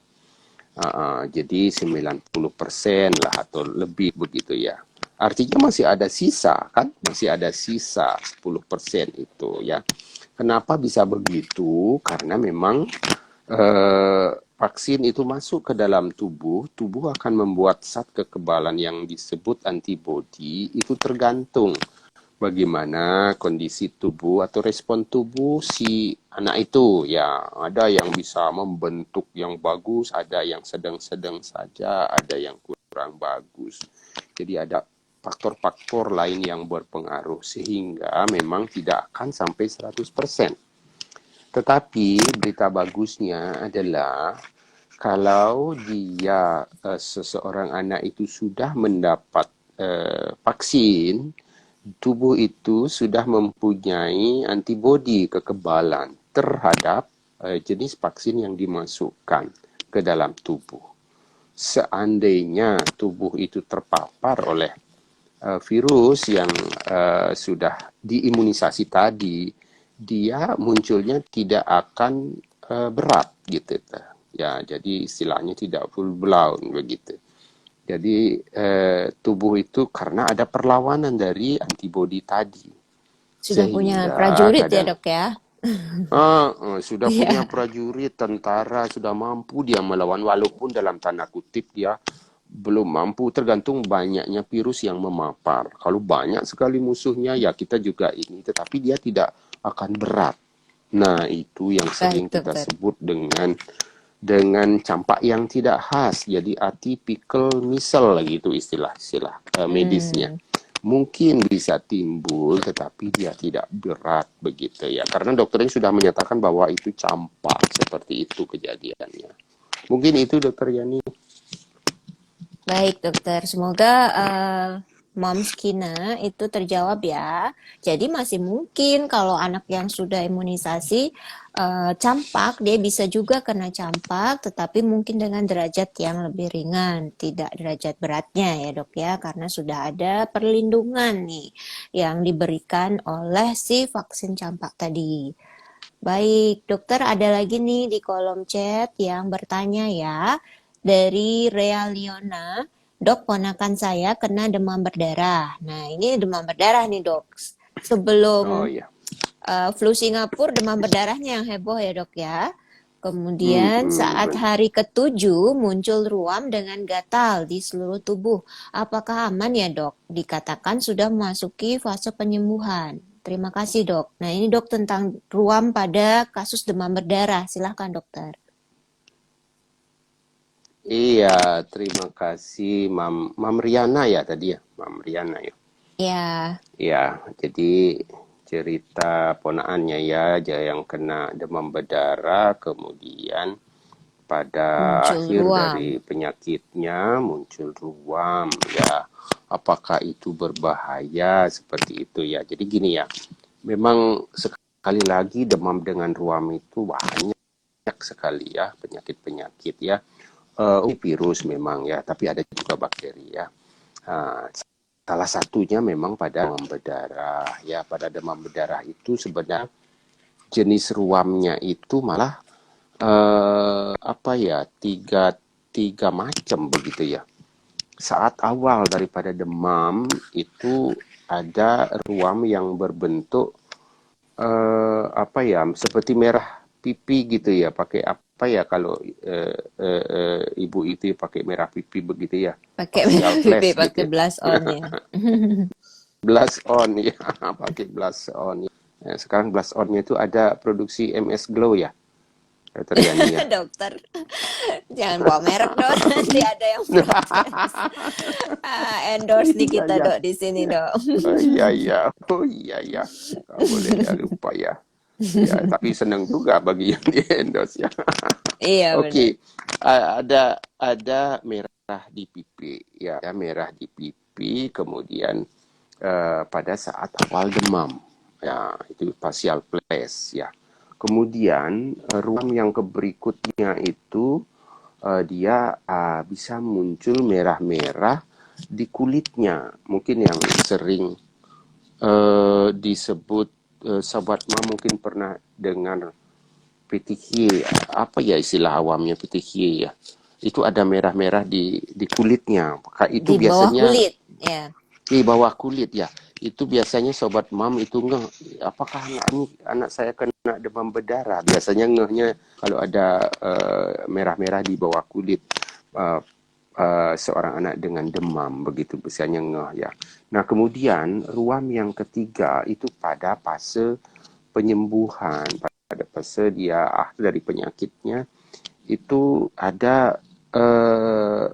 Speaker 2: Jadi 90% lah atau lebih begitu ya. Artinya masih ada sisa kan? Masih ada sisa 10% itu ya. Kenapa bisa begitu? Karena memang vaksin itu masuk ke dalam tubuh, tubuh akan membuat zat kekebalan yang disebut antibodi itu tergantung bagaimana kondisi tubuh atau respon tubuh si anak itu. Ya, ada yang bisa membentuk yang bagus, ada yang sedang-sedang saja, ada yang kurang bagus. Jadi ada faktor-faktor lain yang berpengaruh sehingga memang tidak akan sampai 100%. Tetapi berita bagusnya adalah kalau dia seseorang anak itu sudah mendapat vaksin, tubuh itu sudah mempunyai antibodi kekebalan terhadap jenis vaksin yang dimasukkan ke dalam tubuh. Seandainya tubuh itu terpapar oleh virus yang sudah diimunisasi tadi, dia munculnya tidak akan berat gitu. Ya, jadi istilahnya tidak full blown begitu. Jadi tubuh itu karena ada perlawanan dari antibodi tadi,
Speaker 1: Sudah punya
Speaker 2: sehingga
Speaker 1: prajurit ya
Speaker 2: kadang
Speaker 1: dok ya?
Speaker 2: sudah punya
Speaker 1: Iya,
Speaker 2: prajurit, tentara, sudah mampu dia melawan walaupun dalam tanda kutip dia belum mampu, tergantung banyaknya virus yang memapar. Kalau banyak sekali musuhnya ya kita juga ini, tetapi dia tidak akan berat. Nah, itu yang sering
Speaker 1: baik
Speaker 2: kita
Speaker 1: dokter.
Speaker 2: sebut dengan campak yang tidak khas, jadi atypical misal gitu istilah-istilah medisnya.
Speaker 1: Hmm.
Speaker 2: Mungkin bisa timbul, tetapi dia tidak berat begitu ya. Karena dokternya sudah menyatakan bahwa itu campak, seperti itu kejadiannya. Mungkin itu dokter Yani.
Speaker 1: Baik dokter, semoga Moms Kina itu terjawab ya. Jadi masih mungkin kalau anak yang sudah imunisasi campak, dia bisa juga kena campak, tetapi mungkin dengan derajat yang lebih ringan, tidak derajat beratnya ya dok ya, karena sudah ada perlindungan nih yang diberikan oleh si vaksin campak tadi. Baik, dokter ada lagi nih di kolom chat yang bertanya ya. Dari Rea Liona, dok ponakan saya kena demam berdarah. Nah ini demam berdarah nih dok.
Speaker 2: Oh
Speaker 1: Sebelum
Speaker 2: ya.
Speaker 1: flu Singapura demam berdarahnya yang heboh ya dok ya. Kemudian saat
Speaker 2: Benar.
Speaker 1: hari ketujuh muncul ruam dengan gatal di seluruh tubuh. Apakah aman ya dok? Dikatakan sudah memasuki fase penyembuhan. Terima kasih dok. Nah ini dok tentang ruam pada kasus demam berdarah. Silahkan dokter.
Speaker 2: Iya, terima kasih Mam Riana ya tadi ya, Mam Riana ya.
Speaker 1: Ya,
Speaker 2: Iya, jadi cerita ponaannya ya, aja yang kena demam berdarah, kemudian pada
Speaker 1: muncul
Speaker 2: akhir
Speaker 1: ruam.
Speaker 2: dari penyakitnya muncul ruam ya. Apakah itu berbahaya seperti itu ya? Jadi gini ya, memang sekali lagi demam dengan ruam itu banyak sekali ya penyakit-penyakit ya. Virus memang ya, tapi ada juga bakteri ya. Uh, Salah satunya memang pada demam berdarah ya. Pada demam berdarah itu sebenarnya jenis ruamnya itu malah apa ya, tiga macam begitu ya. Saat awal daripada demam itu ada ruam yang berbentuk apa ya, seperti merah pipi gitu ya, pakai apa ya kalau ibu itu pakai merah pipi begitu ya,
Speaker 1: Pakai
Speaker 2: partial
Speaker 1: pipi,
Speaker 2: flash gitu
Speaker 1: pakai
Speaker 2: ya.
Speaker 1: blush on ya.
Speaker 2: blush on ya, pakai blush on. Ya, sekarang blush onnya itu ada produksi MS Glow ya, Dokter Yani ya.
Speaker 1: Dokter, jangan bawa merek dong, nanti ada yang protes. Endorse nih
Speaker 2: Iya
Speaker 1: kita
Speaker 2: ya,
Speaker 1: dok di sini dok.
Speaker 2: oh iya ya, oh iya ya, nggak boleh ya lupa ya. Ya, tapi senang juga bagi yang di endorse ya.
Speaker 1: Iya benar.
Speaker 2: Oke, ada merah di pipi ya, ada merah di pipi, kemudian pada saat awal demam ya, itu facial flash ya. Kemudian ruam yang berikutnya itu dia bisa muncul merah-merah di kulitnya, mungkin yang sering disebut sobat ma mungkin pernah dengar petechiae, apa ya istilah awamnya petechiae ya. Itu ada merah-merah di kulitnya. Itu
Speaker 1: Di bawah
Speaker 2: biasanya
Speaker 1: kulit, ya.
Speaker 2: di bawah kulit ya. Itu biasanya sobat mam itu ngeh, apakah anak saya kena demam berdarah? Biasanya ngehnya kalau ada merah-merah di bawah kulit uh, seorang anak dengan demam, begitu biasanya ngeh ya. Nah, kemudian ruam yang ketiga itu pada fase penyembuhan, pada fase dia dari penyakitnya itu ada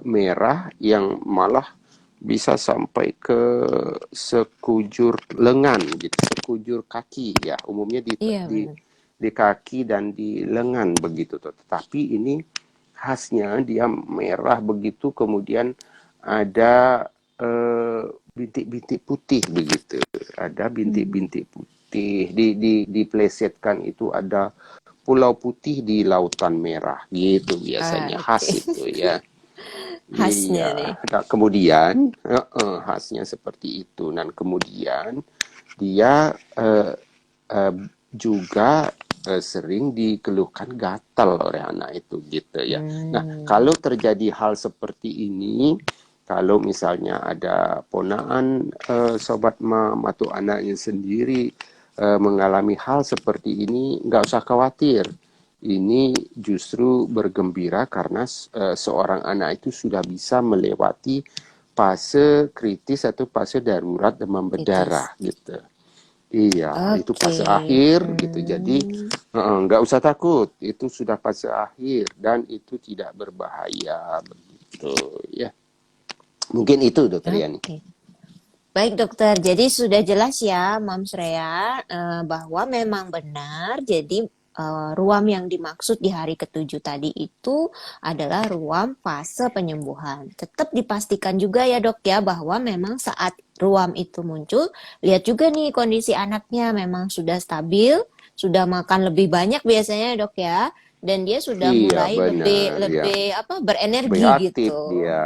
Speaker 2: merah yang malah bisa sampai ke sekujur lengan gitu, sekujur kaki ya, umumnya
Speaker 1: Iya
Speaker 2: di
Speaker 1: benar.
Speaker 2: di kaki dan di lengan begitu tuh. Tetapi ini khasnya dia merah begitu, kemudian ada bintik-bintik putih begitu. Ada
Speaker 1: Hmm.
Speaker 2: bintik-bintik putih diplesetkan itu ada pulau putih di lautan merah gitu biasanya
Speaker 1: Oke.
Speaker 2: khas itu ya.
Speaker 1: Khasnya
Speaker 2: Iya,
Speaker 1: nih.
Speaker 2: nah, kemudian khasnya seperti itu dan kemudian dia eh, juga sering dikeluhkan gatal oleh anak itu gitu ya. Nah,
Speaker 1: Hmm.
Speaker 2: kalau terjadi hal seperti ini, kalau misalnya ada ponaan sobat mam atau anaknya sendiri mengalami hal seperti ini, nggak usah khawatir. Ini justru bergembira karena seorang anak itu sudah bisa melewati fase kritis atau fase darurat demam
Speaker 1: Kritis.
Speaker 2: berdarah gitu. Iya, itu
Speaker 1: Oke.
Speaker 2: fase akhir gitu. Jadi
Speaker 1: Hmm.
Speaker 2: nggak usah takut, itu sudah fase akhir dan itu tidak berbahaya begitu ya. Mungkin itu Dokter Yani.
Speaker 1: Oke. Baik dokter, jadi sudah jelas ya Mam Shreya bahwa memang benar jadi ruam yang dimaksud di hari ketujuh tadi itu adalah ruam fase penyembuhan. Tetap dipastikan juga ya dok ya bahwa memang saat ruam itu muncul, lihat juga nih kondisi anaknya memang sudah stabil, sudah makan lebih banyak biasanya ya, dok ya, dan dia sudah
Speaker 2: Iya
Speaker 1: mulai lebih
Speaker 2: benar ya.
Speaker 1: lebih apa
Speaker 2: Lebih
Speaker 1: berenergi
Speaker 2: aktif
Speaker 1: gitu.
Speaker 2: dia.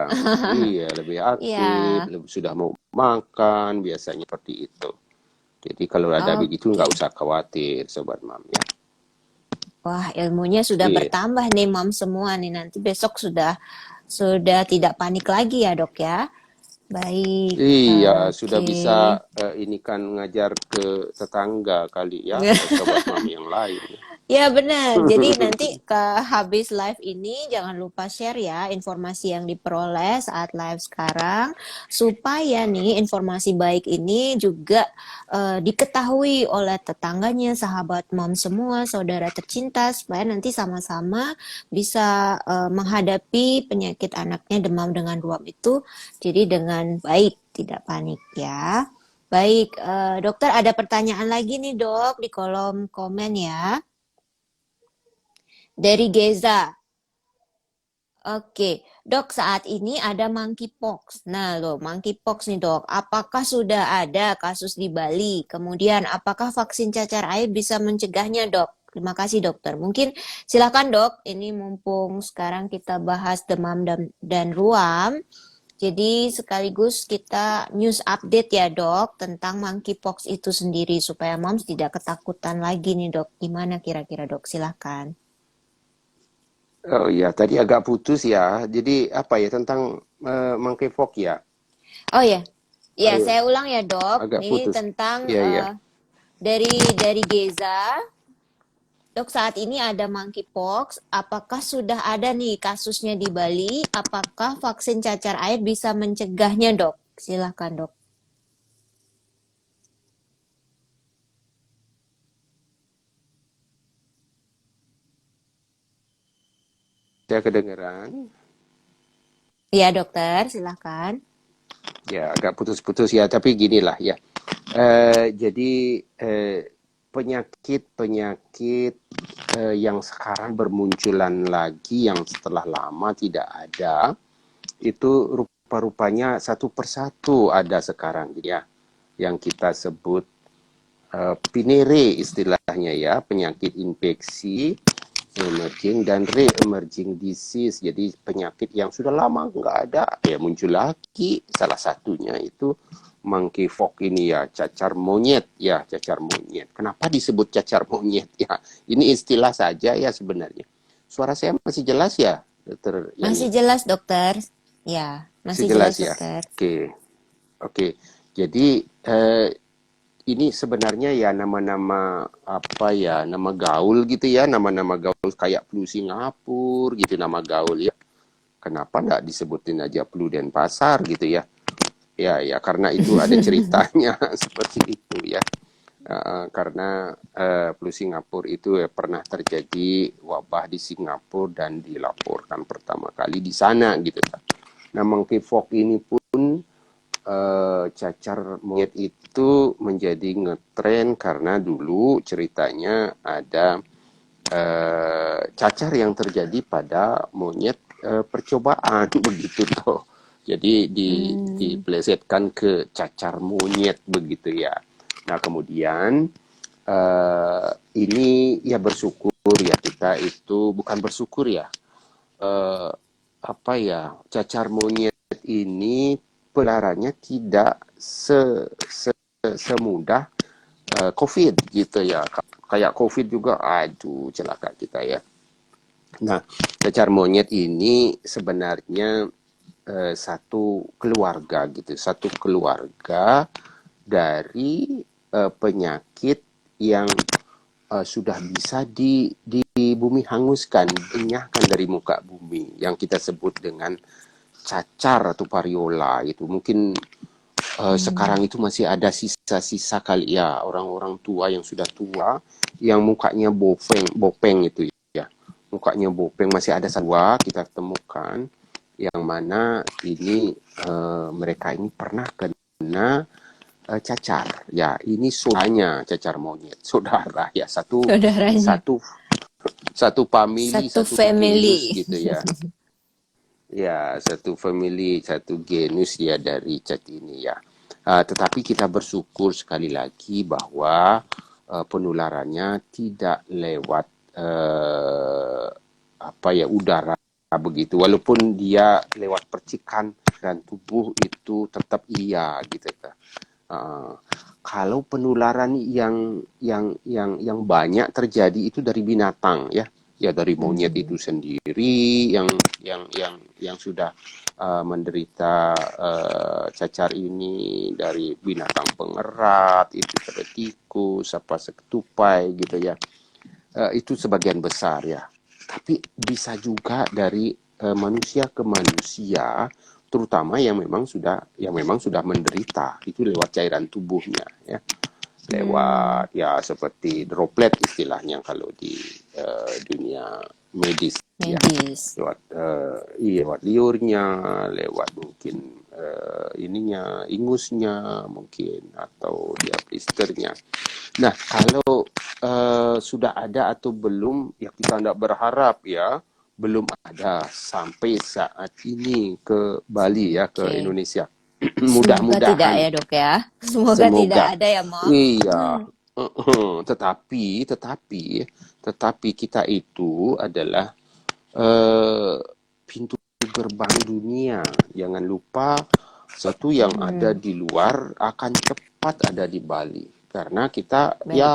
Speaker 2: Iya, lebih aktif,
Speaker 1: Ya,
Speaker 2: sudah mau makan, biasanya seperti itu. Jadi kalau ada begitu
Speaker 1: oke.
Speaker 2: nggak usah khawatir, Sobat Mam ya.
Speaker 1: Wah, ilmunya sudah
Speaker 2: Iya,
Speaker 1: bertambah nih, Mam semua nih. Nanti besok sudah tidak panik lagi ya, Dok ya. Baik,
Speaker 2: iya sudah
Speaker 1: oke.
Speaker 2: bisa ini kan ngajar ke tetangga kali ya, Sobat Mam yang lain.
Speaker 1: Ya benar. Jadi nanti ke habis live ini jangan lupa share ya informasi yang diperoleh saat live sekarang supaya nih informasi baik ini juga diketahui oleh tetangganya, sahabat mom semua, saudara tercinta supaya nanti sama-sama bisa menghadapi penyakit anaknya demam dengan ruam itu jadi dengan baik, tidak panik ya. Baik, dokter ada pertanyaan lagi nih dok di kolom komen ya. Dari Geza. Oke, dok saat ini ada monkeypox. Nah, loh, monkeypox nih dok, apakah sudah ada kasus di Bali? Kemudian, apakah vaksin cacar air bisa mencegahnya dok? Terima kasih dokter. Mungkin silakan dok, ini mumpung sekarang kita bahas demam dan ruam. Jadi sekaligus kita news update ya dok tentang monkeypox itu sendiri supaya moms tidak ketakutan lagi nih dok. Gimana kira-kira dok? Silakan.
Speaker 2: Oh iya, tadi agak putus ya. Jadi apa ya tentang monkeypox ya?
Speaker 1: Oh ya, ya
Speaker 2: Ayo,
Speaker 1: saya ulang ya dok.
Speaker 2: agak
Speaker 1: Ini
Speaker 2: putus.
Speaker 1: tentang
Speaker 2: Iya, iya.
Speaker 1: dari Geza, dok saat ini ada monkeypox. Apakah sudah ada nih kasusnya di Bali? Apakah vaksin cacar air bisa mencegahnya dok? Silakan dok.
Speaker 2: Saya kedengeran.
Speaker 1: Iya, dokter, silakan.
Speaker 2: Ya, agak putus-putus ya, tapi ginilah ya. Jadi penyakit-penyakit yang sekarang bermunculan lagi yang setelah lama tidak ada, itu rupa-rupanya satu persatu ada sekarang ya. Yang kita sebut pinere istilahnya ya, penyakit infeksi emerging dan re-emerging disease. Jadi penyakit yang sudah lama nggak ada ya muncul lagi. Salah satunya itu monkeypox ini ya, cacar monyet ya, cacar monyet. Kenapa disebut cacar monyet ya? Ini istilah saja ya sebenarnya. Suara saya masih jelas ya, Dokter
Speaker 1: Masih
Speaker 2: Yani?
Speaker 1: jelas, dokter. Ya,
Speaker 2: Masih
Speaker 1: masih
Speaker 2: jelas
Speaker 1: jelas,
Speaker 2: ya.
Speaker 1: dokter.
Speaker 2: Oke, oke. Jadi ini sebenarnya ya nama-nama apa ya, nama gaul gitu ya, nama-nama gaul kayak flu Singapura gitu nama gaul ya. Kenapa nggak disebutin aja flu Denpasar gitu ya? Ya, ya karena itu ada ceritanya seperti itu ya. Karena flu Singapura itu pernah terjadi wabah di Singapura dan dilaporkan pertama kali di sana gitu. Nah, monkeypox ini pun cacar monyet itu menjadi ngetren karena dulu ceritanya ada cacar yang terjadi pada monyet percobaan begitu toh. Jadi
Speaker 1: Hmm,
Speaker 2: diplesetkan ke cacar monyet begitu ya. Nah kemudian ini ya bersyukur ya kita itu bukan bersyukur ya eh, apa ya cacar monyet ini penularannya tidak semudah COVID gitu ya. Kayak COVID juga, aduh celaka kita ya. Nah, cacar monyet ini sebenarnya satu keluarga gitu, satu keluarga dari penyakit yang sudah bisa di bumi hanguskan, enyahkan dari muka bumi, yang kita sebut dengan cacar atau variola itu mungkin sekarang
Speaker 1: hmm.
Speaker 2: itu masih ada sisa-sisa kali ya orang-orang tua yang sudah tua yang mukanya bopeng itu ya mukanya bopeng masih ada dua kita temukan yang mana ini mereka ini pernah kena cacar ya ini saudaranya cacar monyet saudara ya satu
Speaker 1: Saudaranya.
Speaker 2: satu satu family
Speaker 1: Satu
Speaker 2: satu genus
Speaker 1: family.
Speaker 2: gitu ya. Ya, satu family, satu genus ya dari cat ini ya. Tetapi kita bersyukur sekali lagi bahwa penularannya tidak lewat apa ya udara begitu. Walaupun dia lewat percikan dan tubuh itu tetap iya gitu. Uh, Kalau penularan yang banyak terjadi itu dari binatang ya, ya dari monyet itu
Speaker 1: Hmm,
Speaker 2: sendiri yang sudah menderita cacar ini dari binatang pengerat itu pada tikus apa seketupai gitu ya. Itu sebagian besar ya. Tapi bisa juga dari manusia ke manusia, terutama yang memang sudah menderita itu lewat cairan tubuhnya ya.
Speaker 1: hmm.
Speaker 2: Lewat ya seperti droplet istilahnya kalau di dunia medis ya.
Speaker 1: Medis.
Speaker 2: Lewat liurnya, lewat mungkin ininya, ingusnya mungkin atau dia blisternya. Nah, kalau sudah ada atau belum, ya kita tidak berharap ya, belum ada sampai saat ini ke Bali ya, ke
Speaker 1: Oke.
Speaker 2: Indonesia.
Speaker 1: Semoga tidak
Speaker 2: Mudah-mudahan,
Speaker 1: ya, Dok ya. Semoga tidak
Speaker 2: semoga.
Speaker 1: ada ya, Moms.
Speaker 2: Iya, tetapi kita itu adalah eh, pintu gerbang dunia. Jangan lupa satu yang ada
Speaker 1: Hmm,
Speaker 2: di luar akan cepat ada di Bali. Karena kita
Speaker 1: baik.
Speaker 2: ya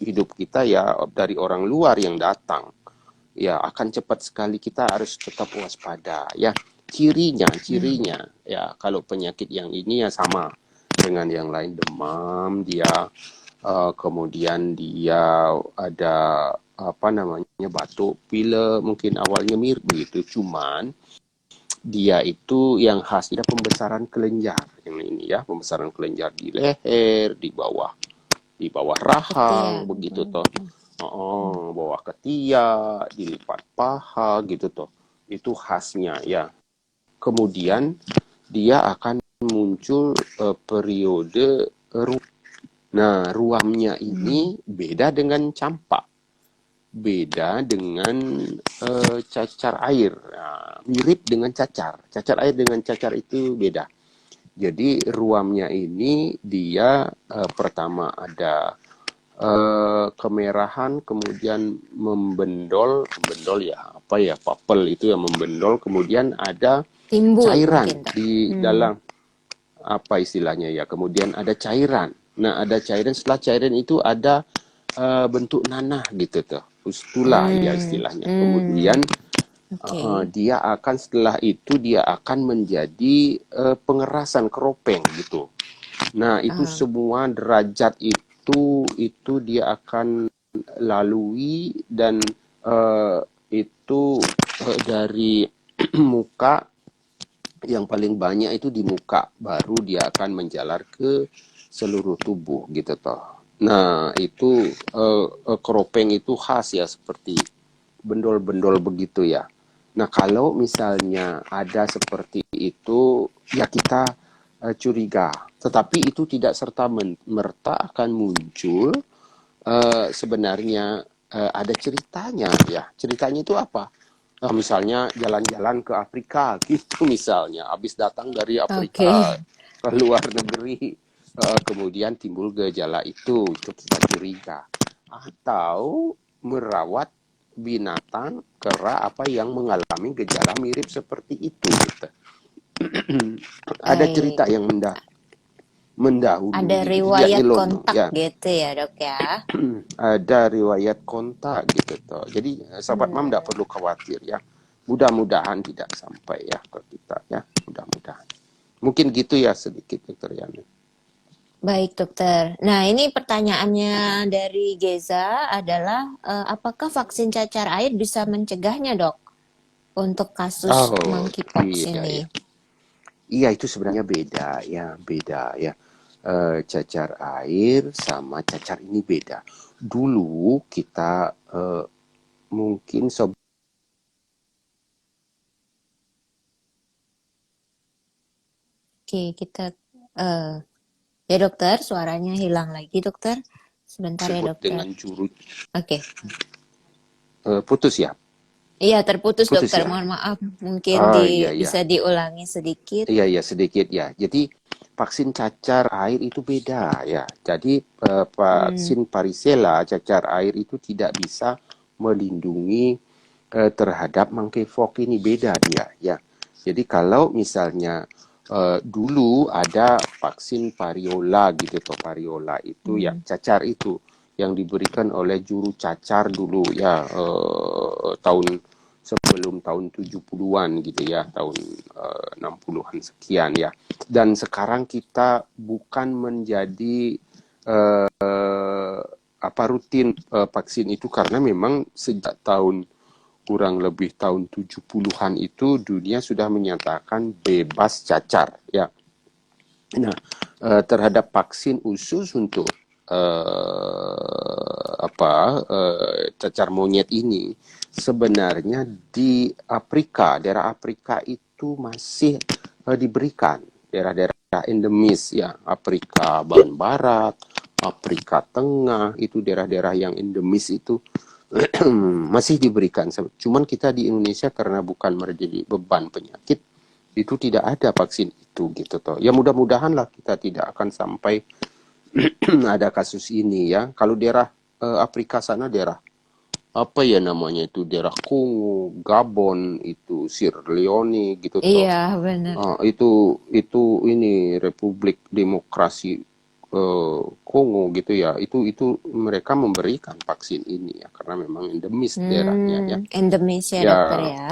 Speaker 2: hidup kita ya dari orang luar yang datang. Ya akan cepat sekali kita harus tetap waspada ya.
Speaker 1: Hmm,
Speaker 2: Cirinya ya kalau penyakit yang ini ya sama dengan yang lain demam dia kemudian dia ada apa namanya batuk pilek mungkin awalnya mirip begitu cuman dia itu yang khasnya pembesaran kelenjar yang ini ya pembesaran kelenjar di leher di bawah
Speaker 1: seperti ya.
Speaker 2: rahang begitu
Speaker 1: Hmm,
Speaker 2: toh.
Speaker 1: hmm.
Speaker 2: Bawah ketiak, dilipat paha gitu toh. Itu khasnya ya. Kemudian dia akan muncul periode Nah, ruamnya
Speaker 1: Hmm.
Speaker 2: ini beda dengan campak, beda dengan cacar air. Nah, mirip dengan cacar. Cacar air dengan cacar itu beda. Jadi ruamnya ini dia pertama ada kemerahan, kemudian membendol ya apa ya papel itu yang membendol, kemudian ada
Speaker 1: Timbul
Speaker 2: cairan
Speaker 1: mungkin, tak?
Speaker 2: di
Speaker 1: Hmm.
Speaker 2: dalam apa istilahnya ya, kemudian ada cairan. Nah, ada cairan, setelah cairan itu ada bentuk nanah gitu tuh, pustula ya
Speaker 1: Hmm.
Speaker 2: istilahnya. Kemudian
Speaker 1: Hmm. Oke.
Speaker 2: dia akan setelah itu dia akan menjadi pengerasan keropeng gitu. Nah, itu
Speaker 1: Ah,
Speaker 2: semua derajat itu dia akan lalui dan itu dari muka yang paling banyak itu di muka, baru dia akan menjalar ke seluruh tubuh gitu toh. Nah, itu keropeng itu khas ya seperti bendol-bendol begitu ya. Nah, kalau misalnya ada seperti itu, ya kita curiga. Tetapi itu tidak serta merta akan muncul. Sebenarnya ada ceritanya ya. Ceritanya itu apa? Nah, misalnya jalan-jalan ke Afrika gitu misalnya, habis datang dari
Speaker 1: oke.
Speaker 2: Afrika ke luar negeri, kemudian timbul gejala itu kita curiga. Atau merawat binatang kera apa yang mengalami gejala mirip seperti itu. Gitu. Ada
Speaker 1: Baik.
Speaker 2: cerita yang
Speaker 1: Ada
Speaker 2: mendahului gitu, dia
Speaker 1: riwayat
Speaker 2: nyelono
Speaker 1: kontak
Speaker 2: ya.
Speaker 1: gitu ya, Dok ya?
Speaker 2: Ada riwayat kontak gitu toh. Jadi sahabat mam tidak
Speaker 1: Hmm.
Speaker 2: perlu khawatir ya. Mudah-mudahan tidak sampai ya ke kita ya. Mudah-mudahan. Mungkin gitu ya sedikit Dokter Yani.
Speaker 1: Baik, dokter. Nah, ini pertanyaannya dari Geza adalah, apakah vaksin cacar air bisa mencegahnya, dok, untuk kasus
Speaker 2: Oh
Speaker 1: monkeypox
Speaker 2: iya
Speaker 1: ini?
Speaker 2: ya. Iya itu sebenarnya beda ya, beda ya. Cacar air sama cacar ini beda. Dulu kita mungkin
Speaker 1: Oke, kita, eh ya dokter, suaranya hilang lagi, dokter. Sebentar ya,
Speaker 2: sebut
Speaker 1: dokter.
Speaker 2: dengan juru
Speaker 1: Oke.
Speaker 2: putus ya,
Speaker 1: Iya, terputus,
Speaker 2: putus
Speaker 1: dokter.
Speaker 2: ya.
Speaker 1: Mohon maaf. Mungkin
Speaker 2: Oh iya ya.
Speaker 1: bisa diulangi sedikit.
Speaker 2: Iya, iya, sedikit ya. Jadi vaksin cacar air itu beda ya. Jadi
Speaker 1: Hmm.
Speaker 2: vaksin varicella cacar air itu tidak bisa melindungi terhadap monkeypox ini, beda dia ya. Jadi kalau misalnya dulu ada vaksin variola gitu toh, variola itu ya
Speaker 1: Hmm.
Speaker 2: cacar itu yang diberikan oleh juru cacar dulu ya, tahun sebelum tahun 70-an gitu ya, tahun 60-an sekian ya. Dan sekarang kita bukan menjadi apa rutin vaksin itu, karena memang sejak tahun kurang lebih tahun 70-an itu dunia sudah menyatakan bebas cacar ya. Nah, terhadap vaksin khusus untuk cacar monyet ini, sebenarnya di Afrika, daerah Afrika itu masih diberikan, daerah-daerah endemis ya, Afrika bagian barat, Afrika Tengah, itu daerah-daerah yang endemis itu masih diberikan. Cuman kita di Indonesia karena bukan menjadi beban penyakit, itu tidak ada vaksin itu gitu toh. Ya mudah-mudahan lah kita tidak akan sampai ada kasus ini ya. Kalau daerah Afrika sana, daerah apa ya namanya itu, daerah Kongo, Gabon, itu Sierra Leone gitu toh.
Speaker 1: Iya, benar.
Speaker 2: Itu ini Republik Demokrasi Kongo gitu ya. Itu mereka memberikan vaksin ini ya karena memang endemis daerahnya ya.
Speaker 1: Endemis ya,
Speaker 2: Ya
Speaker 1: dokter ya.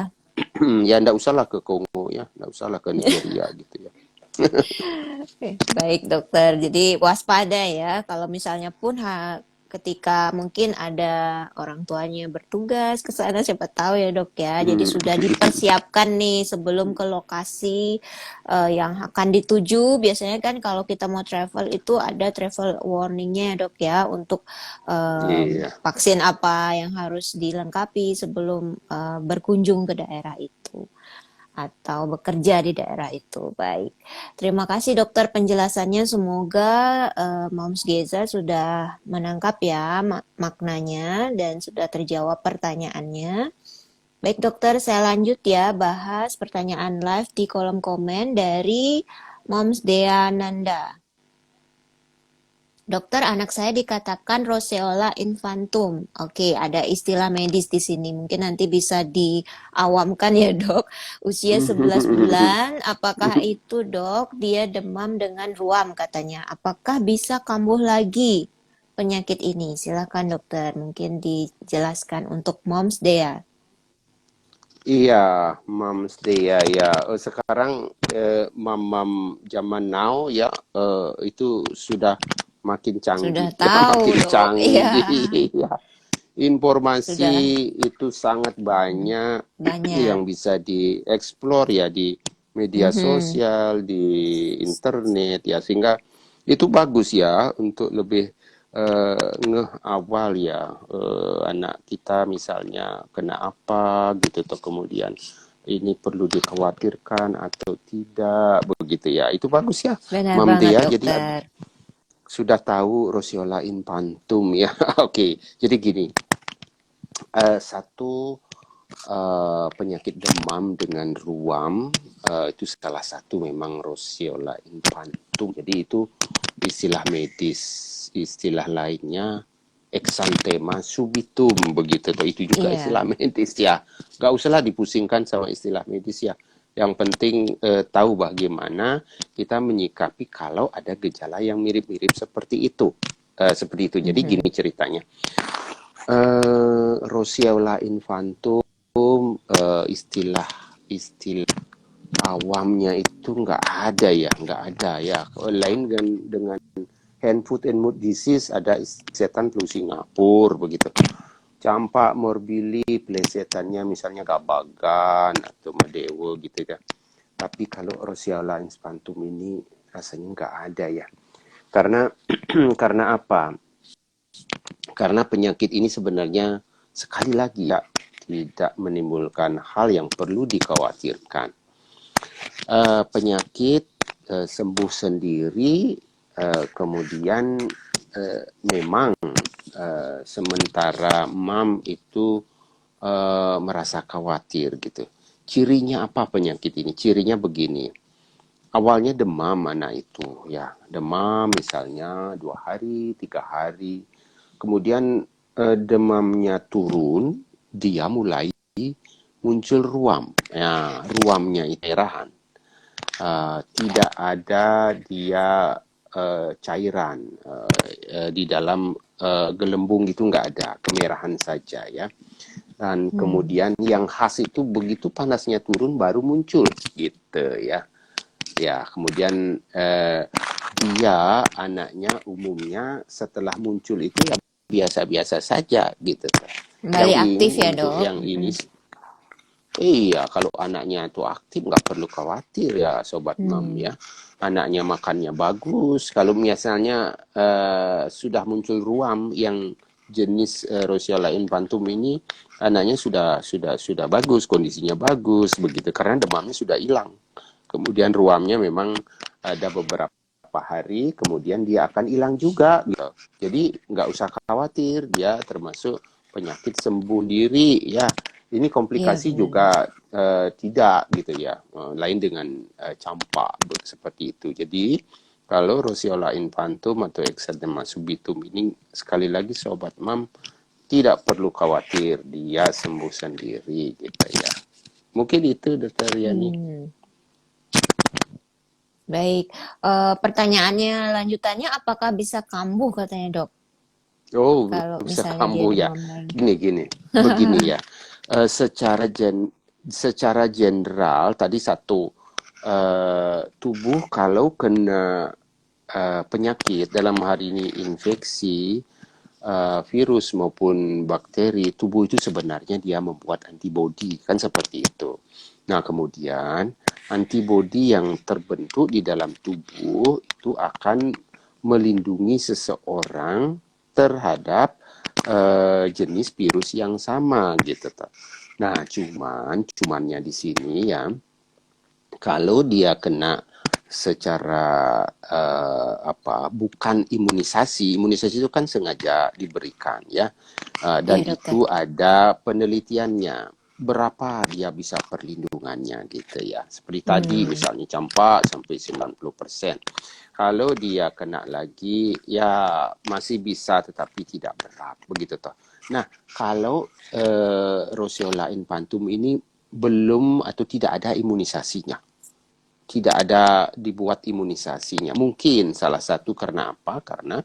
Speaker 2: ya ndak usahlah ke Kongo ya, ndak usahlah ke Nigeria gitu ya.
Speaker 1: Oke, baik dokter. Jadi waspada ya kalau misalnya pun ketika mungkin ada orang tuanya bertugas ke sana, siapa tahu ya dok ya. Jadi
Speaker 2: Hmm.
Speaker 1: sudah dipersiapkan nih sebelum ke lokasi yang akan dituju. Biasanya kan kalau kita mau travel itu ada travel warningnya ya dok ya untuk
Speaker 2: Iya.
Speaker 1: vaksin apa yang harus dilengkapi sebelum berkunjung ke daerah itu atau bekerja di daerah itu. Baik, terima kasih dokter penjelasannya. Semoga Moms Geza sudah menangkap ya maknanya dan sudah terjawab pertanyaannya. Baik dokter, saya lanjut ya bahas pertanyaan live di kolom komen dari Moms Dea Nanda. Dokter, anak saya dikatakan roseola infantum. Oke, ada istilah medis di sini. Mungkin nanti bisa diawamkan ya, Dok. Usia 11 bulan, apakah itu, Dok? Dia demam dengan ruam katanya. Apakah bisa kambuh lagi penyakit ini? Silakan, Dokter. Mungkin dijelaskan untuk Moms Dea.
Speaker 2: Iya, Moms Day ya, ya. Sekarang mam-mam zaman now ya itu sudah makin
Speaker 1: Sudah
Speaker 2: canggih, ya
Speaker 1: tahu,
Speaker 2: makin
Speaker 1: Dok. Iya,
Speaker 2: canggih. Ya. Informasi
Speaker 1: sudah
Speaker 2: itu sangat banyak
Speaker 1: banyak.
Speaker 2: yang bisa dieksplor ya di media
Speaker 1: Mhm.
Speaker 2: sosial, di internet ya, sehingga itu bagus ya untuk lebih ngeh awal ya anak kita misalnya kena apa gitu atau kemudian ini perlu dikhawatirkan atau tidak begitu ya. Itu bagus ya,
Speaker 1: Benar
Speaker 2: Mam
Speaker 1: banget,
Speaker 2: Dea. Jadi
Speaker 1: Dokter.
Speaker 2: sudah tahu roseola infantum ya. Oke, jadi gini, satu penyakit demam dengan ruam itu salah satu memang roseola infantum. Jadi itu istilah medis, istilah lainnya exanthema subitum begitu. Itu juga
Speaker 1: Iya.
Speaker 2: istilah medis ya. Gak usahlah dipusingkan sama istilah medis ya. Yang penting tahu bagaimana kita menyikapi kalau ada gejala yang mirip-mirip seperti itu. Seperti itu. Jadi gini
Speaker 1: Mhm.
Speaker 2: ceritanya. Roseola infantum istilah istilah awamnya itu nggak ada ya, nggak ada ya. Lain dengan hand foot and mouth disease ada setan flu Singapura begitu. Campak morbili plesetannya misalnya gabagan atau madewo gitu ya. Tapi kalau Roseola infantum ini rasanya nggak ada ya. Karena karena apa? Karena penyakit ini sebenarnya sekali lagi ya tidak menimbulkan hal yang perlu dikhawatirkan. Penyakit sembuh sendiri, kemudian memang sementara mam itu merasa khawatir gitu. Cirinya apa penyakit ini? Cirinya begini. Awalnya demam anak itu ya, demam misalnya 2 hari, 3 hari, kemudian demamnya turun, dia mulai muncul ruam. Ya, ruamnya itu daerahan. Tidak ada dia cairan di dalam gelembung itu nggak ada, kemerahan saja ya. Dan
Speaker 1: Hmm.
Speaker 2: kemudian yang khas itu begitu panasnya turun baru muncul gitu ya. Ya, kemudian dia anaknya umumnya setelah muncul itu ya biasa-biasa saja gitu. Yang
Speaker 1: Kembali aktif
Speaker 2: ini
Speaker 1: ya,
Speaker 2: untuk
Speaker 1: Dok?
Speaker 2: yang ini
Speaker 1: Mhm.
Speaker 2: iya, kalau anaknya itu aktif nggak perlu khawatir ya sobat mam
Speaker 1: Hmm.
Speaker 2: ya. Anaknya makannya bagus. Kalau misalnya sudah muncul ruam yang jenis Roseola infantum ini, anaknya sudah bagus, kondisinya bagus begitu karena demamnya sudah hilang. Kemudian ruamnya memang ada beberapa hari, kemudian dia akan hilang juga gitu. Jadi nggak usah khawatir, dia termasuk penyakit sembuh diri ya. Ini
Speaker 1: Iya,
Speaker 2: komplikasi
Speaker 1: benar.
Speaker 2: juga tidak gitu ya, lain dengan campak seperti itu. Jadi kalau Roseola infantum atau Eczema subitum ini sekali lagi sobat mam tidak perlu khawatir, dia sembuh sendiri gitu ya. Mungkin itu Dokter Yani.
Speaker 1: Hmm. Baik. Pertanyaannya lanjutannya, apakah bisa kambuh katanya, Dok?
Speaker 2: Oh,
Speaker 1: Kalau
Speaker 2: bisa
Speaker 1: misalnya dia
Speaker 2: kambuh ya.
Speaker 1: demam lagi.
Speaker 2: Gini, begini ya. Secara general tadi satu tubuh kalau kena penyakit dalam hari ini infeksi virus maupun bakteri, tubuh itu sebenarnya dia membuat antibodi, kan seperti itu. Nah, kemudian antibodi yang terbentuk di dalam tubuh itu akan melindungi seseorang terhadap jenis virus yang sama gitu. Nah, cumannya di sini ya, kalau dia kena secara bukan imunisasi itu kan sengaja diberikan ya. Dan
Speaker 1: Iya, dokter.
Speaker 2: itu ada penelitiannya berapa dia bisa perlindungannya gitu ya. Seperti tadi
Speaker 1: Hmm,
Speaker 2: misalnya campak sampai 90%. Kalau dia kena lagi ya masih bisa tetapi tidak berat begitu toh. Nah, kalau Roseola infantum ini belum atau tidak ada imunisasinya, tidak ada dibuat imunisasinya. Mungkin salah satu karena apa? Karena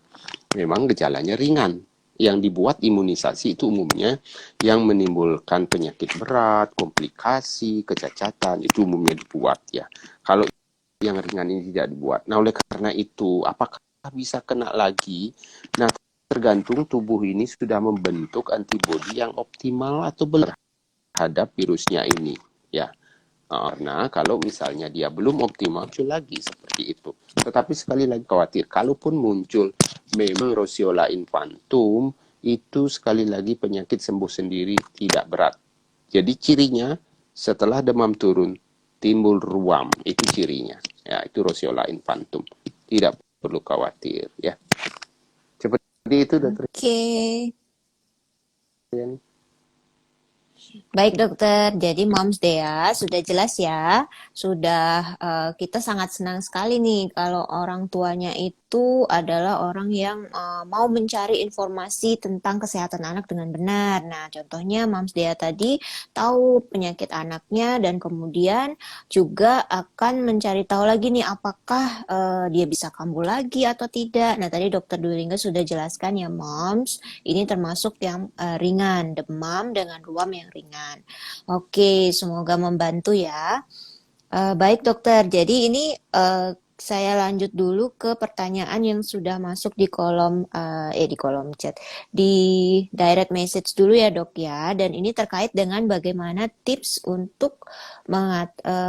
Speaker 2: memang gejalanya ringan. Yang dibuat imunisasi itu umumnya yang menimbulkan penyakit berat, komplikasi, kecacatan, itu umumnya dibuat ya. Kalau yang ringan ini tidak dibuat. Nah, oleh karena itu, apakah bisa kena lagi? Nah, tergantung tubuh ini sudah membentuk antibodi yang optimal atau belum terhadap virusnya ini ya. Karena kalau misalnya dia belum optimal muncul lagi seperti itu. Tetapi sekali lagi khawatir, kalaupun muncul memang Roseola infantum, itu sekali lagi penyakit sembuh sendiri tidak berat. Jadi cirinya setelah demam turun timbul ruam, itu cirinya. Ya, itu Roseola infantum. Tidak perlu khawatir ya. Seperti itu dokter.
Speaker 1: oke. Baik dokter, jadi Moms Dea sudah jelas ya, sudah kita sangat senang sekali nih kalau orang tuanya itu adalah orang yang mau mencari informasi tentang kesehatan anak dengan benar. Nah, contohnya Moms Dea tadi tahu penyakit anaknya dan kemudian juga akan mencari tahu lagi nih apakah dia bisa kambuh lagi atau tidak. Nah, tadi dokter Dwi Lingga sudah jelaskan ya Moms, ini termasuk yang ringan, demam dengan ruam yang ringan. Oke, semoga membantu ya. Baik dokter, jadi ini saya lanjut dulu ke pertanyaan yang sudah masuk di kolom di kolom chat, di direct message dulu ya dok ya. Dan ini terkait dengan bagaimana tips untuk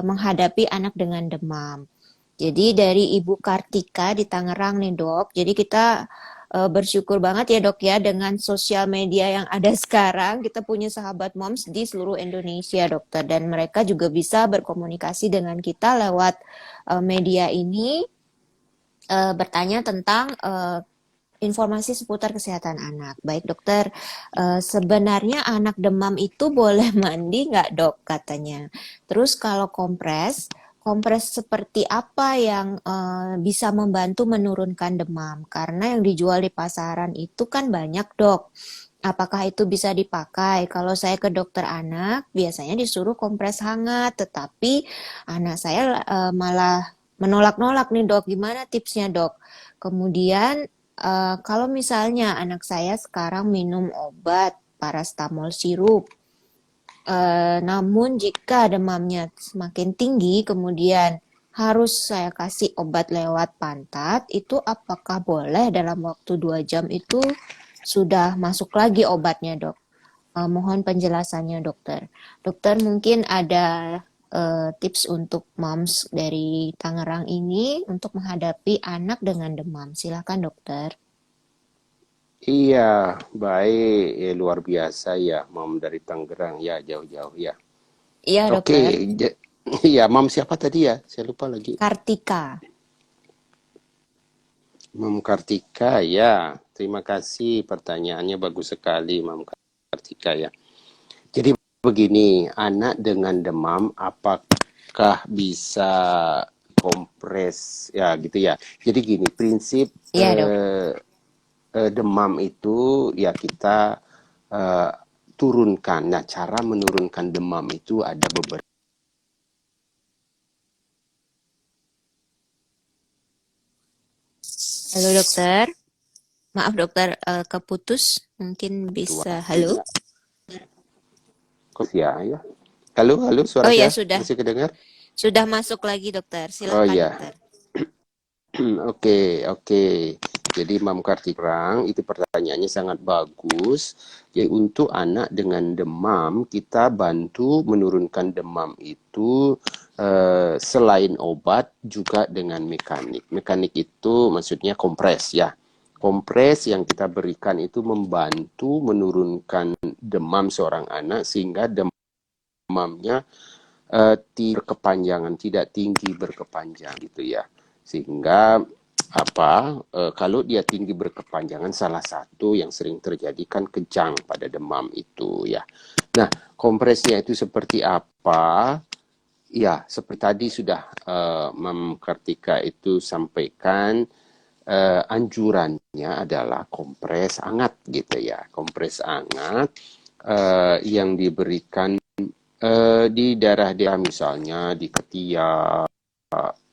Speaker 1: menghadapi anak dengan demam. Jadi dari Ibu Kartika di Tangerang nih dok. Jadi kita bersyukur banget ya dok ya dengan sosial media yang ada sekarang. Kita punya sahabat moms di seluruh Indonesia dokter. Dan mereka juga bisa berkomunikasi dengan kita lewat media ini. Bertanya tentang informasi seputar kesehatan anak. Baik dokter, sebenarnya anak demam itu boleh mandi nggak dok katanya. Terus kalau kompres, kompres seperti apa yang bisa membantu menurunkan demam? Karena yang dijual di pasaran itu kan banyak dok. Apakah itu bisa dipakai? Kalau saya ke dokter anak, biasanya disuruh kompres hangat, tetapi anak saya malah menolak-nolak nih dok. Gimana tipsnya dok? Kemudian kalau misalnya anak saya sekarang minum obat parastamol sirup, namun jika demamnya semakin tinggi, kemudian harus saya kasih obat lewat pantat, itu apakah boleh dalam waktu 2 jam itu sudah masuk lagi obatnya, dok? Mohon penjelasannya, dokter. Dokter mungkin ada tips untuk moms dari Tangerang ini untuk menghadapi anak dengan demam. Silakan, dokter.
Speaker 2: Iya, baik. Luar biasa ya, Mam dari Tangerang ya, jauh-jauh ya.
Speaker 1: Iya,
Speaker 2: Oke,
Speaker 1: dokter.
Speaker 2: iya, Mam siapa tadi ya? Saya lupa lagi.
Speaker 1: Kartika.
Speaker 2: Mam Kartika ya. Terima kasih pertanyaannya bagus sekali, Mam Kartika ya. Jadi begini, anak dengan demam apakah bisa kompres ya gitu ya. Jadi gini, prinsip
Speaker 1: Iya, dok.
Speaker 2: demam itu ya kita eh, turunkan. Nah, cara menurunkan demam itu ada beberapa.
Speaker 1: Halo, dokter. Maaf, dokter, keputus. Mungkin bisa. Halo?
Speaker 2: Ya, ya, ya. Halo, halo, suara
Speaker 1: Oh ya,
Speaker 2: saya
Speaker 1: sudah.
Speaker 2: masih kedengar?
Speaker 1: Sudah masuk lagi, dokter.
Speaker 2: Oh
Speaker 1: Silakan,
Speaker 2: ya,
Speaker 1: dokter.
Speaker 2: oke, oke. Jadi Mam Kartiprang itu pertanyaannya sangat bagus. Jadi untuk anak dengan demam kita bantu menurunkan demam itu selain obat juga dengan mekanik. Mekanik itu maksudnya kompres ya. Kompres yang kita berikan itu membantu menurunkan demam seorang anak sehingga demamnya berkepanjangan, tidak tinggi berkepanjang gitu ya. Sehingga kalau dia tinggi berkepanjangan salah satu yang sering terjadi kan kejang pada demam itu ya. Nah, kompresnya itu seperti apa? Ya, seperti tadi sudah Mam Kartika itu sampaikan, anjurannya adalah kompres hangat gitu ya. Kompres hangat yang diberikan di daerah-daerah misalnya di ketiak,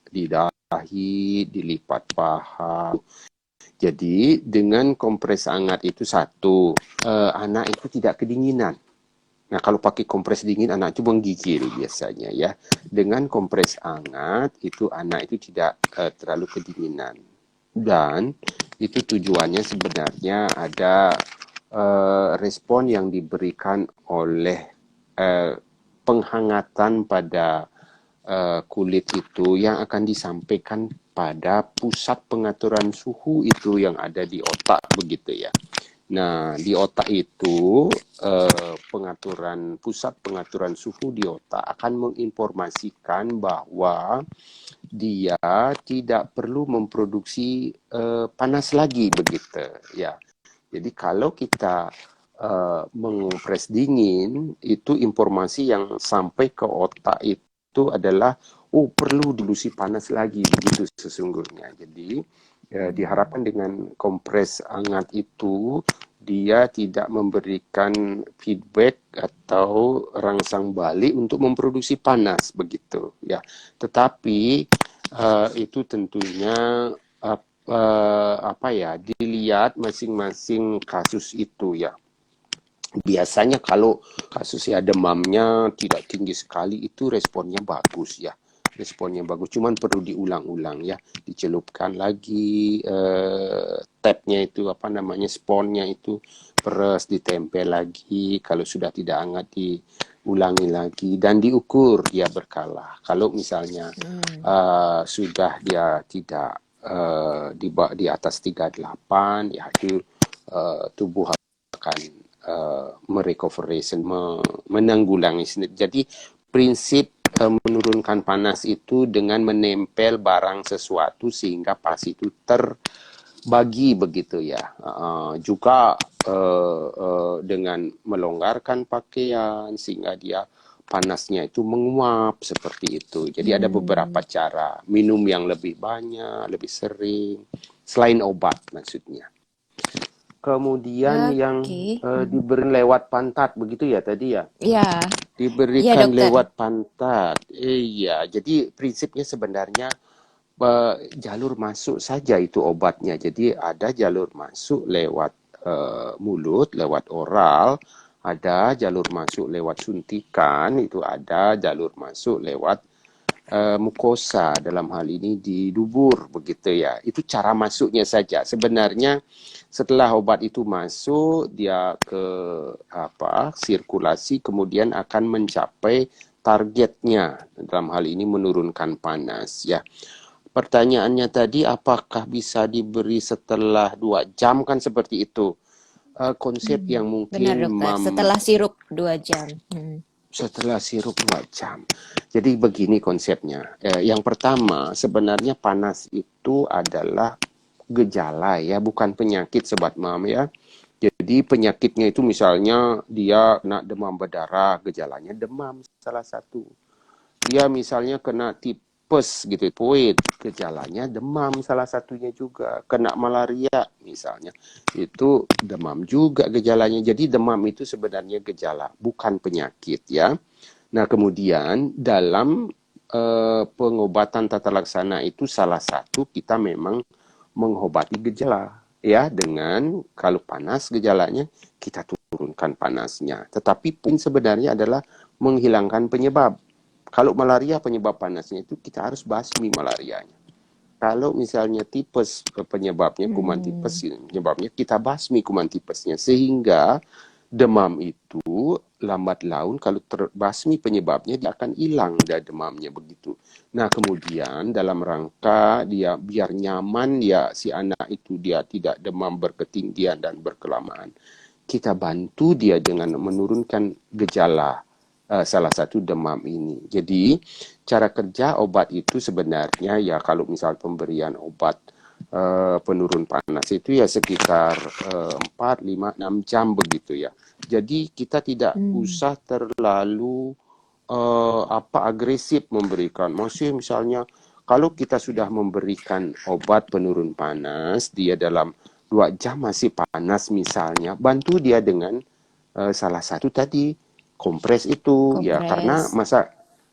Speaker 2: di dahi, di lipat paha. Jadi dengan kompres hangat itu satu, anak itu tidak kedinginan. Nah, kalau pakai kompres dingin anak itu menggigil biasanya ya. Dengan kompres hangat itu anak itu tidak terlalu kedinginan. Dan itu tujuannya sebenarnya ada respon yang diberikan oleh penghangatan pada kulit itu yang akan disampaikan pada pusat pengaturan suhu itu yang ada di otak begitu ya. Nah, di otak itu pusat pengaturan suhu di otak akan menginformasikan bahwa dia tidak perlu memproduksi panas lagi begitu ya. Jadi kalau kita mengopres dingin, itu informasi yang sampai ke otak itu adalah perlu dilusi panas lagi begitu sesungguhnya. Jadi diharapkan dengan kompres hangat itu dia tidak memberikan feedback atau rangsang balik untuk memproduksi panas begitu ya. Tetapi itu tentunya dilihat masing-masing kasus itu ya. Biasanya kalau kasusnya demamnya tidak tinggi sekali itu responnya bagus ya. Responnya bagus, cuman perlu diulang-ulang ya. Dicelupkan lagi tapnya itu sponnya itu peres ditempel lagi. Kalau sudah tidak hangat diulangi lagi dan diukur dia berkala. Kalau misalnya sudah dia tidak di atas 38 ya itu tubuh akan merecoveration, menanggulangi sendiri. Jadi prinsip menurunkan panas itu dengan menempel barang sesuatu sehingga panas itu terbagi begitu ya. Juga dengan melonggarkan pakaian sehingga dia panasnya itu menguap seperti itu. Jadi ada beberapa cara. Minum yang lebih banyak, lebih sering, selain obat maksudnya. Kemudian yang diberi lewat pantat begitu ya tadi ya?
Speaker 1: Ya,
Speaker 2: Diberikan
Speaker 1: dokter.
Speaker 2: lewat pantat. Iya, jadi prinsipnya sebenarnya jalur masuk saja itu obatnya. Jadi ada jalur masuk lewat mulut, lewat oral, ada jalur masuk lewat suntikan, itu ada jalur masuk lewat mukosa, dalam hal ini di dubur begitu ya. Itu cara masuknya saja. Sebenarnya setelah obat itu masuk dia ke sirkulasi kemudian akan mencapai targetnya, dalam hal ini menurunkan panas ya. Pertanyaannya tadi apakah bisa diberi setelah 2 jam kan seperti itu. Konsep yang
Speaker 1: Benar
Speaker 2: mungkin
Speaker 1: dokter, setelah sirup 2 jam.
Speaker 2: setelah sirup 2 jam. Jadi begini konsepnya. Yang pertama, sebenarnya panas itu adalah gejala ya, bukan penyakit Sobat Mam ya. Jadi penyakitnya itu misalnya dia kena demam berdarah, gejalanya demam salah satu. Dia misalnya kena tipes gitu, tifoid, gejalanya demam salah satunya juga. Kena malaria misalnya, itu demam juga gejalanya. Jadi demam itu sebenarnya gejala, bukan penyakit ya. Nah kemudian dalam pengobatan tata laksana itu salah satu kita memang mengobati gejala ya, dengan kalau panas gejalanya kita turunkan panasnya. Tetapi pun sebenarnya adalah menghilangkan penyebab. Kalau malaria penyebab panasnya itu kita harus basmi malarianya. Kalau misalnya tipes penyebabnya kuman tipes, penyebabnya kita basmi kuman tipesnya sehingga demam itu lambat laun kalau terbasmi penyebabnya dia akan hilang dari demamnya begitu. Nah, kemudian dalam rangka dia biar nyaman ya si anak itu dia tidak demam berketinggian dan berkelamaan. Kita bantu dia dengan menurunkan gejala salah satu demam ini. Jadi, cara kerja obat itu sebenarnya ya kalau misal pemberian obat penurun panas itu ya sekitar 4, 5, 6 jam begitu ya. Jadi kita tidak
Speaker 1: Hmm,
Speaker 2: usah terlalu agresif memberikan. Maksudnya misalnya kalau kita sudah memberikan obat penurun panas, dia dalam 2 jam masih panas misalnya, bantu dia dengan salah satu tadi kompres itu ya karena
Speaker 1: kompres.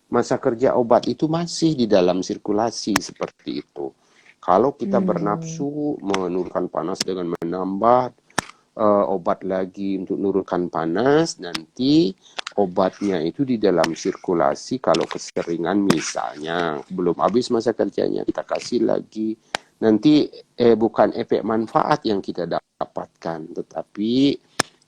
Speaker 2: masa kerja obat itu masih di dalam sirkulasi seperti itu. Kalau kita
Speaker 1: Hmm,
Speaker 2: bernafsu menurunkan panas dengan menambah obat lagi untuk menurunkan panas, nanti obatnya itu di dalam sirkulasi kalau keseringan misalnya belum habis masa kerjanya kita kasih lagi. Nanti bukan efek manfaat yang kita dapatkan, tetapi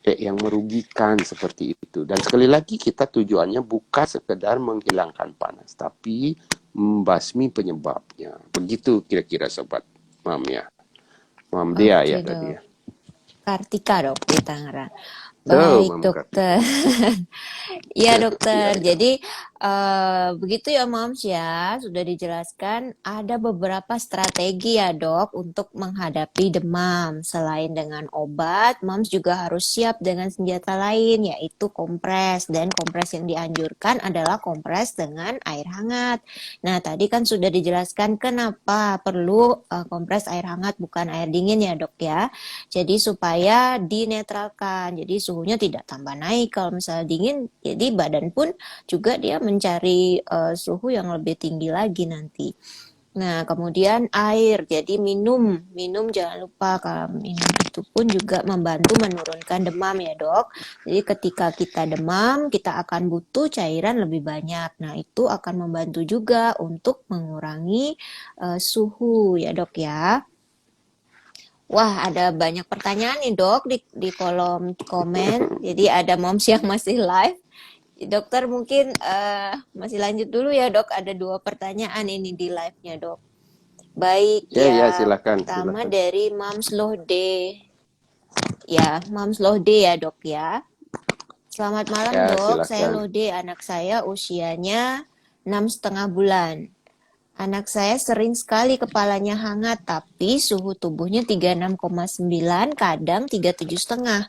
Speaker 2: yang merugikan seperti itu. Dan sekali lagi kita tujuannya bukan sekedar menghilangkan panas, tapi membasmi penyebabnya. Begitu kira-kira sobat Mam ya. Mam Dea
Speaker 1: oke
Speaker 2: ya tadi
Speaker 1: dok.
Speaker 2: ya.
Speaker 1: Kartika dok di Tangerang.
Speaker 2: Tuh,
Speaker 1: Baik
Speaker 2: Mam Kartika.
Speaker 1: dokter. Iya dokter,
Speaker 2: Ya, ya.
Speaker 1: jadi begitu ya Moms ya, sudah dijelaskan ada beberapa strategi ya dok untuk menghadapi demam. Selain dengan obat, Moms juga harus siap dengan senjata lain yaitu kompres. Dan kompres yang dianjurkan adalah kompres dengan air hangat. Nah tadi kan sudah dijelaskan kenapa perlu kompres air hangat bukan air dingin ya dok ya. Jadi supaya dinetralkan, jadi suhunya tidak tambah naik. Kalau misalnya dingin, jadi badan pun juga dia mencari suhu yang lebih tinggi lagi nanti. Nah, kemudian air. Jadi minum jangan lupa kalau minum itu pun juga membantu menurunkan demam ya, Dok. Jadi ketika kita demam, kita akan butuh cairan lebih banyak. Nah, itu akan membantu juga untuk mengurangi suhu ya, Dok ya. Wah, ada banyak pertanyaan nih, Dok, di kolom komen. Jadi ada moms yang masih live. Dokter mungkin masih lanjut dulu ya, Dok. Ada 2 pertanyaan ini di live-nya, Dok. Baik,
Speaker 2: Ya, ya,
Speaker 1: yang
Speaker 2: silakan,
Speaker 1: pertama
Speaker 2: silakan.
Speaker 1: dari Mams Lohde. Ya, Mams Lohde ya, Dok ya. Selamat malam,
Speaker 2: Ya,
Speaker 1: Dok. Saya
Speaker 2: silakan.
Speaker 1: Lode, anak saya usianya 6,5 bulan. Anak saya sering sekali kepalanya hangat, tapi suhu tubuhnya 36,9, kadang 37,5.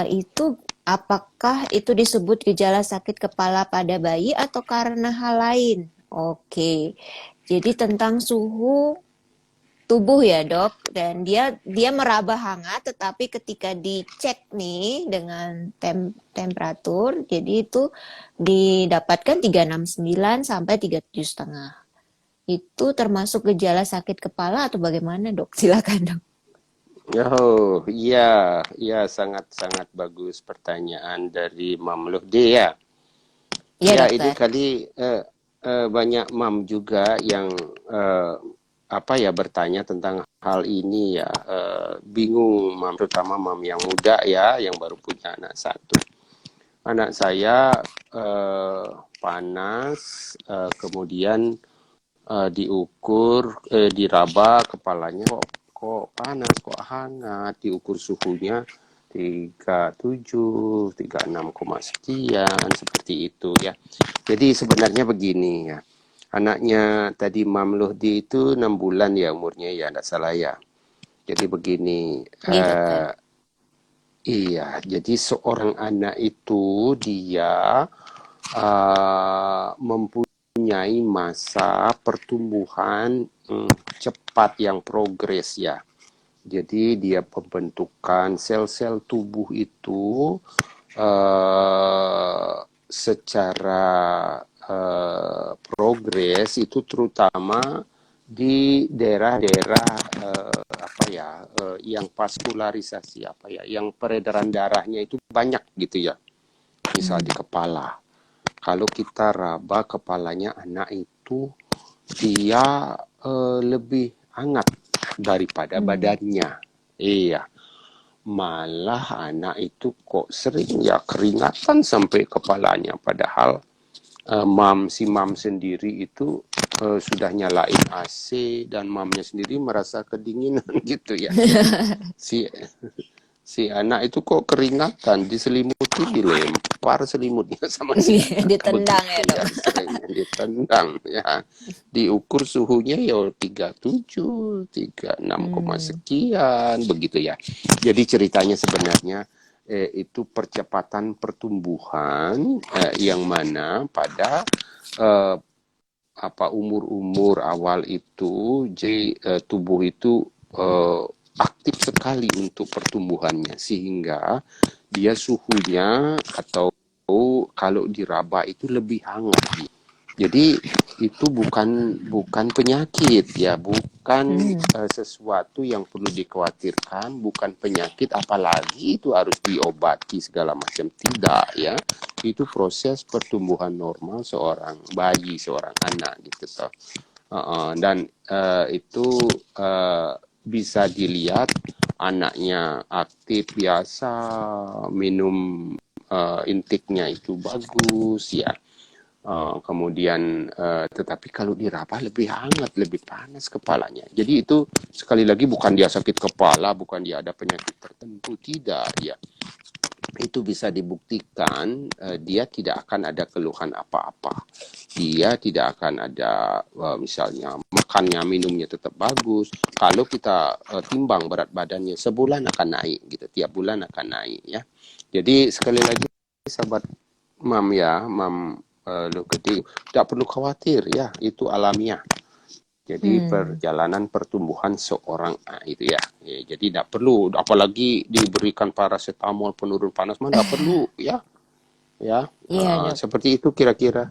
Speaker 1: Itu apakah itu disebut gejala sakit kepala pada bayi atau karena hal lain? Oke. Jadi tentang suhu tubuh ya, Dok. Dan dia meraba hangat, tetapi ketika dicek nih dengan temperatur, jadi itu didapatkan 369 sampai 37,5. Itu termasuk gejala sakit kepala atau bagaimana, Dok? Silakan, Dok.
Speaker 2: Oh, iya, iya sangat-sangat bagus pertanyaan dari Mam Luhdi ya.
Speaker 1: Iya,
Speaker 2: Ya, ini
Speaker 1: dokter.
Speaker 2: kali banyak mam juga yang eh, bertanya tentang hal ini ya. Bingung mam, terutama mam yang muda ya, yang baru punya anak satu. Anak saya eh, panas, kemudian diraba kepalanya kok panas, kok hangat, diukur suhunya 37, 36, sekian, seperti itu ya. Jadi sebenarnya begini ya. Anaknya tadi Mam Luhdi itu 6 bulan ya umurnya ya, tidak salah ya. Jadi begini,
Speaker 1: Iya, dokter.
Speaker 2: iya, jadi seorang anak itu dia mempunyai masa pertumbuhan cepat yang progres ya. Jadi dia pembentukan sel-sel tubuh itu secara progres itu terutama di daerah-daerah yang vaskularisasi yang peredaran darahnya itu banyak gitu ya, misal di
Speaker 1: Hmm.
Speaker 2: kepala. Kalau kita raba kepalanya anak itu dia lebih hangat daripada
Speaker 1: Hmm.
Speaker 2: badannya. Iya, malah anak itu kok sering ya keringatan sampai kepalanya. Padahal si mam sendiri itu sudah nyalain AC dan mamnya sendiri merasa kedinginan gitu ya. Si si anak itu kok keringatan, diselimuti, dilempar selimutnya sama si anak
Speaker 1: Ditendang ya
Speaker 2: begitu
Speaker 1: dok.
Speaker 2: ya, seringnya ditendang ya. Diukur suhunya ya 37, 36,
Speaker 1: Hmm.
Speaker 2: sekian begitu ya. Jadi ceritanya sebenarnya itu percepatan pertumbuhan yang mana pada eh, umur-umur awal itu, jadi tubuh itu eh, aktif sekali untuk pertumbuhannya sehingga dia suhunya atau kalau diraba itu lebih hangat. Jadi itu bukan bukan penyakit ya, bukan
Speaker 1: Hmm.
Speaker 2: sesuatu yang perlu dikhawatirkan, bukan penyakit apalagi itu harus diobati segala macam, tidak ya. Itu proses pertumbuhan normal seorang bayi, seorang anak gitu toh. Dan itu bisa dilihat anaknya aktif biasa, minum intake-nya itu bagus ya. Kemudian tetapi kalau diraba lebih hangat, lebih panas kepalanya. Jadi itu sekali lagi bukan dia sakit kepala, bukan dia ada penyakit tertentu, tidak ya. Itu bisa dibuktikan dia tidak akan ada keluhan apa-apa. Dia tidak akan ada misalnya makannya, minumnya tetap bagus. Kalau kita timbang berat badannya sebulan akan naik gitu, tiap bulan akan naik ya. Jadi sekali lagi sahabat mam ya, mam lu gede, tidak perlu khawatir ya, itu alamiah. Jadi
Speaker 1: Hmm.
Speaker 2: perjalanan pertumbuhan seorang itu ya. Jadi tidak perlu, apalagi diberikan paracetamol penurun panas mah tidak perlu ya. Ya,
Speaker 1: Iya dok.
Speaker 2: seperti itu kira-kira,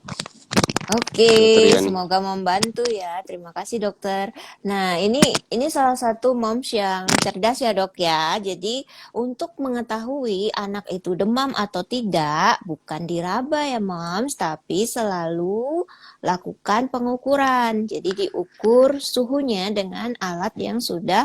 Speaker 1: Oke,
Speaker 2: Dokter Yani.
Speaker 1: semoga membantu ya. Terima kasih dokter. Nah, ini salah satu moms yang cerdas ya dok ya. Jadi untuk mengetahui anak itu demam atau tidak, bukan diraba ya moms, tapi selalu lakukan pengukuran. Jadi diukur suhunya dengan alat yang sudah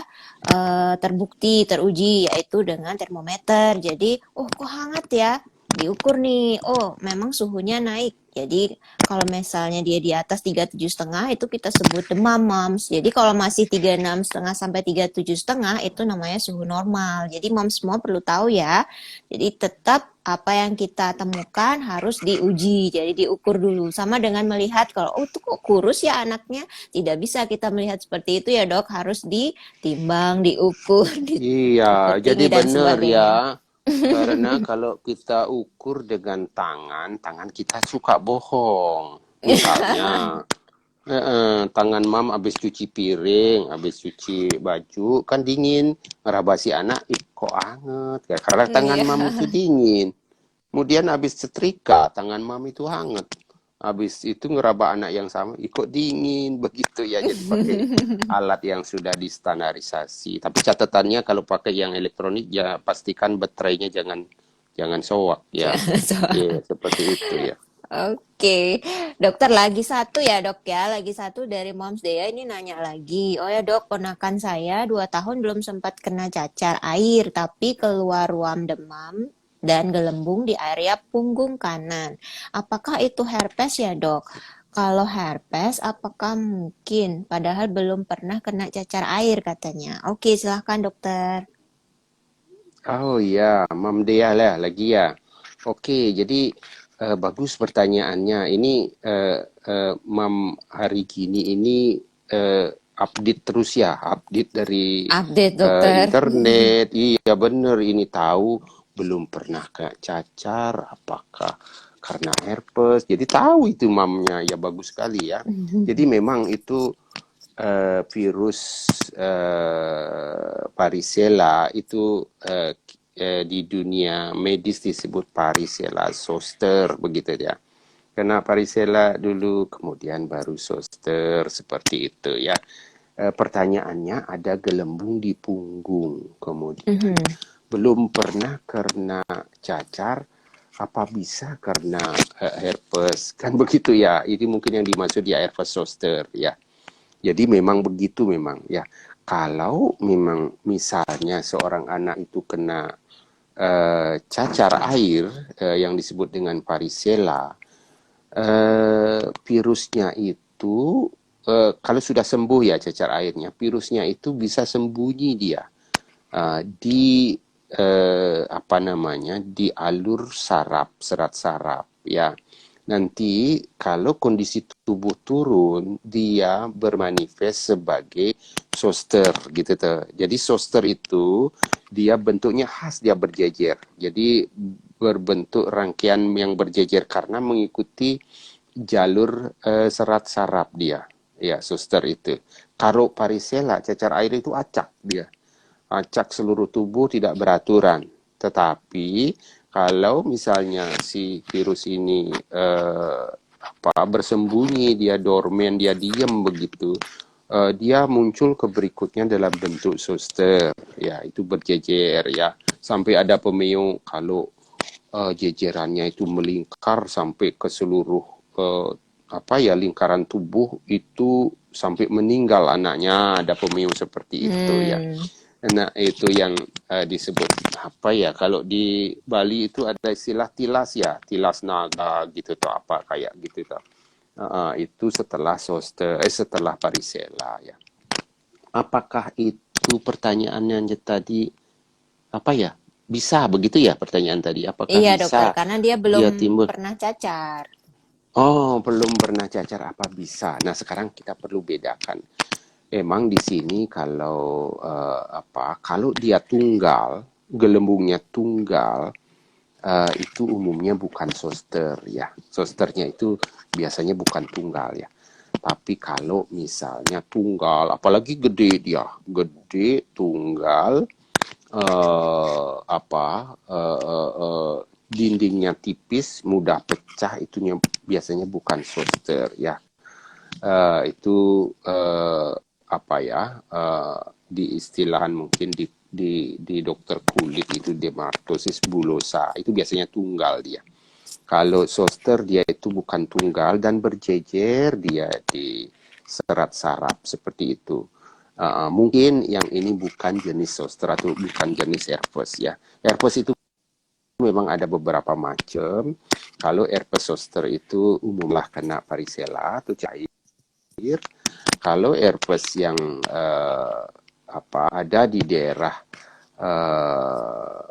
Speaker 1: terbukti, teruji, yaitu dengan termometer. Jadi, oh kok hangat ya? Diukur nih, oh memang suhunya naik. Jadi kalau misalnya dia di atas 37,5 itu kita sebut demam, moms. Jadi kalau masih 36,5 sampai 37,5 itu namanya suhu normal. Jadi moms semua perlu tahu ya. Jadi tetap apa yang kita temukan harus diuji. Jadi diukur dulu. Sama dengan melihat kalau oh tuh kok kurus ya anaknya. Tidak bisa kita melihat seperti itu ya dok. Harus ditimbang, diukur,
Speaker 2: Iya,
Speaker 1: diukur
Speaker 2: jadi
Speaker 1: tinggi dan
Speaker 2: benar ya.
Speaker 1: sebagainya.
Speaker 2: Karena kalau kita ukur dengan tangan, tangan kita suka bohong. Misalnya, tangan mam habis cuci piring, habis cuci baju, kan dingin. Ngeraba si anak, ih kok anget. Ya, karena tangan
Speaker 1: Iya.
Speaker 2: mam itu dingin. Kemudian habis setrika, tangan mam itu hangat. Habis itu ngeraba anak yang sama, ikut dingin begitu ya. Jadi pakai alat yang sudah distandarisasi. Tapi catatannya kalau pakai yang elektronik ya pastikan baterainya jangan jangan soak ya. Iya, seperti itu ya.
Speaker 1: Oke, dokter lagi satu ya dok ya, lagi satu dari Moms Dea ini nanya lagi. Oh ya dok, ponakan saya 2 tahun belum sempat kena cacar air, tapi keluar ruam demam dan gelembung di area punggung kanan. Apakah itu herpes ya dok? Kalau herpes, apakah mungkin? Padahal belum pernah kena cacar air katanya. Oke, silahkan dokter.
Speaker 2: Oh iya, Mam Dea lah lagi ya. Oke, jadi bagus pertanyaannya. Ini Mam hari gini ini update terus ya, update dari
Speaker 1: Update dokter.
Speaker 2: internet. Iya bener, ini tahu belum pernah kena cacar, apakah karena herpes. Jadi tahu itu mamnya, ya bagus sekali ya. Jadi memang itu virus varicella itu di dunia medis disebut varicella zoster begitu ya. Kena varicella dulu, kemudian baru zoster seperti itu ya. Pertanyaannya ada gelembung di punggung, kemudian
Speaker 1: Mhm.
Speaker 2: belum pernah kena cacar, apa bisa karena herpes kan begitu ya? Ini mungkin yang dimaksud ya herpes zoster ya. Jadi memang begitu memang ya. Kalau memang misalnya seorang anak itu kena cacar air yang disebut dengan varicella, virusnya itu kalau sudah sembuh ya cacar airnya, virusnya itu bisa sembunyi dia di apa namanya di alur saraf, serat saraf ya. Nanti kalau kondisi tubuh turun, dia bermanifest sebagai zoster gitu tuh. Jadi zoster itu dia bentuknya khas, dia berjejer. Jadi berbentuk rangkaian yang berjejer karena mengikuti jalur serat saraf dia. Ya, zoster itu. Kalau varicella, cacar air itu acak dia. Acak seluruh tubuh tidak beraturan. Tetapi kalau misalnya si virus ini bersembunyi, dia dormen, dia diam begitu, dia muncul ke berikutnya dalam bentuk zoster, ya itu berjejer ya, sampai ada pemeo kalau jejerannya itu melingkar sampai ke seluruh lingkaran tubuh itu sampai meninggal anaknya, ada pemeo seperti itu ya.
Speaker 1: Hmm.
Speaker 2: Nah, itu yang disebut apa ya? Kalau di Bali itu ada istilah tilas ya, tilas naga gitu atau apa kayak gitu tuh. Itu setelah setelah varicella ya. Apakah itu pertanyaannya tadi apa ya? Bisa begitu ya pertanyaan tadi? Apakah
Speaker 1: Iya dokter,
Speaker 2: bisa
Speaker 1: karena dia belum
Speaker 2: dia timbul?
Speaker 1: pernah cacar.
Speaker 2: Oh, belum pernah cacar apa bisa. Nah, sekarang kita perlu bedakan. Emang di sini kalau kalau dia tunggal, gelembungnya tunggal, itu umumnya bukan zoster ya. Zosternya itu biasanya bukan tunggal ya. Tapi kalau misalnya tunggal, apalagi gede dia, gede tunggal, dindingnya tipis, mudah pecah, itunya biasanya bukan zoster ya. Itu di istilahan mungkin di dokter kulit itu dermatosis bullosa, itu biasanya tunggal dia. Kalau zoster dia itu bukan tunggal dan berjejer dia di serat saraf seperti itu. Mungkin yang ini bukan jenis zoster atau bukan jenis herpes ya. Herpes itu memang ada beberapa macam. Kalau herpes zoster itu umumlah kena varicella atau cair. Kalau herpes yang ada di daerah eh,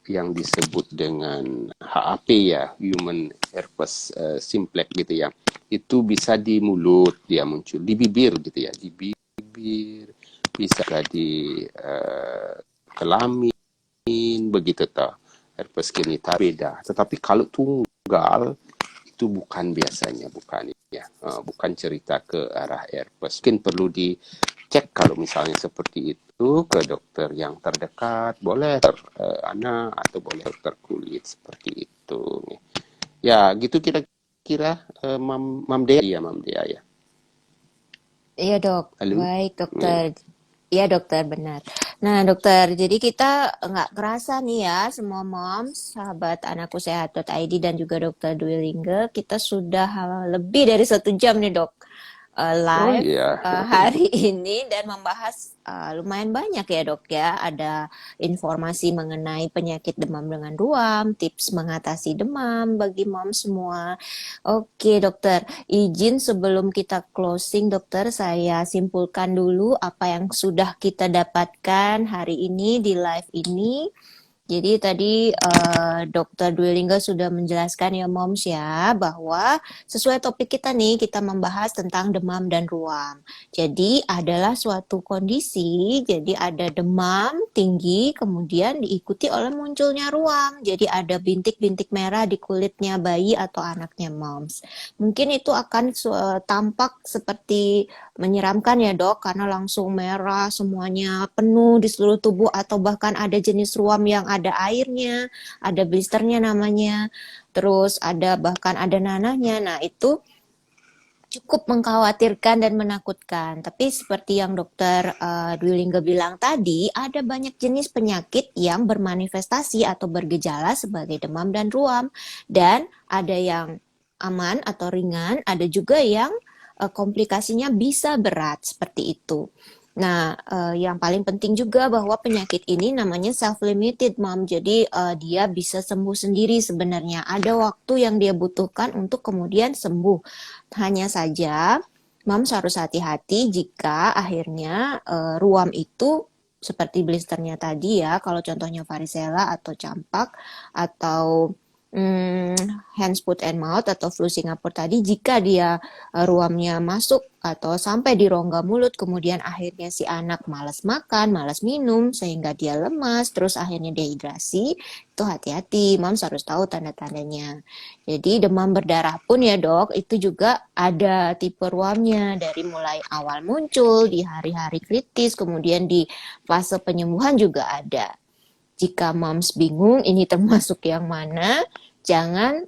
Speaker 2: yang disebut dengan HAP ya, human herpes simplex gitu ya, itu bisa di mulut dia muncul, di bibir gitu ya, di bibir, bisa di kelamin begitu toh. Herpes genital beda. Tetapi kalau tunggal itu bukan biasanya, bukan ya, bukan cerita ke arah herpes. Mungkin perlu dicek kalau misalnya seperti itu ke dokter yang terdekat, boleh anak atau boleh dokter kulit seperti itu. Ya, gitu kira-kira Mam Dea ya, Mam Dea ya.
Speaker 1: Iya dok,
Speaker 2: Halo.
Speaker 1: baik
Speaker 2: Ya.
Speaker 1: dokter. Iya dokter, benar. Nah dokter, jadi kita nggak kerasa nih ya, semua moms, sahabat anakku sehat.id dan juga dokter Dwi Lingge, kita sudah lebih dari 1 jam nih dok,
Speaker 2: Oh
Speaker 1: live
Speaker 2: iya.
Speaker 1: hari ini dan membahas lumayan banyak ya dok ya. Ada informasi mengenai penyakit demam dengan ruam, tips mengatasi demam bagi mom semua. Oke dokter. Izin sebelum kita closing, dokter, saya simpulkan dulu apa yang sudah kita dapatkan hari ini di live ini. Jadi tadi Dokter Dwi Lingga sudah menjelaskan ya Moms ya bahwa sesuai topik kita nih kita membahas tentang demam dan ruam. Jadi adalah suatu kondisi, jadi ada demam tinggi kemudian diikuti oleh munculnya ruam. Jadi ada bintik-bintik merah di kulitnya bayi atau anaknya Moms. Mungkin itu akan tampak seperti menyeramkan ya dok, karena langsung merah semuanya penuh di seluruh tubuh atau bahkan ada jenis ruam yang ada airnya, ada blisternya namanya, terus ada bahkan ada nanahnya. Nah itu cukup mengkhawatirkan dan menakutkan. Tapi seperti yang dokter Dwi Lingga bilang tadi, ada banyak jenis penyakit yang bermanifestasi atau bergejala sebagai demam dan ruam. Dan ada yang aman atau ringan, ada juga yang komplikasinya bisa berat seperti itu. Nah, yang paling penting juga bahwa penyakit ini namanya self-limited, Mom. Jadi, dia bisa sembuh sendiri sebenarnya. Ada waktu yang dia butuhkan untuk kemudian sembuh. Hanya saja, Moms harus hati-hati jika akhirnya ruam itu seperti blisternya tadi ya, kalau contohnya varicella atau campak atau hmm, hands, foot, and mouth atau flu Singapura tadi, jika dia ruamnya masuk atau sampai di rongga mulut, kemudian akhirnya si anak malas makan, malas minum, sehingga dia lemas, terus akhirnya dehidrasi, itu hati-hati, Moms harus tahu tanda-tandanya. Jadi demam berdarah pun ya dok, itu juga ada tipe ruamnya, dari mulai awal muncul, di hari-hari kritis, kemudian di fase penyembuhan juga ada. Jika moms bingung ini termasuk yang mana, jangan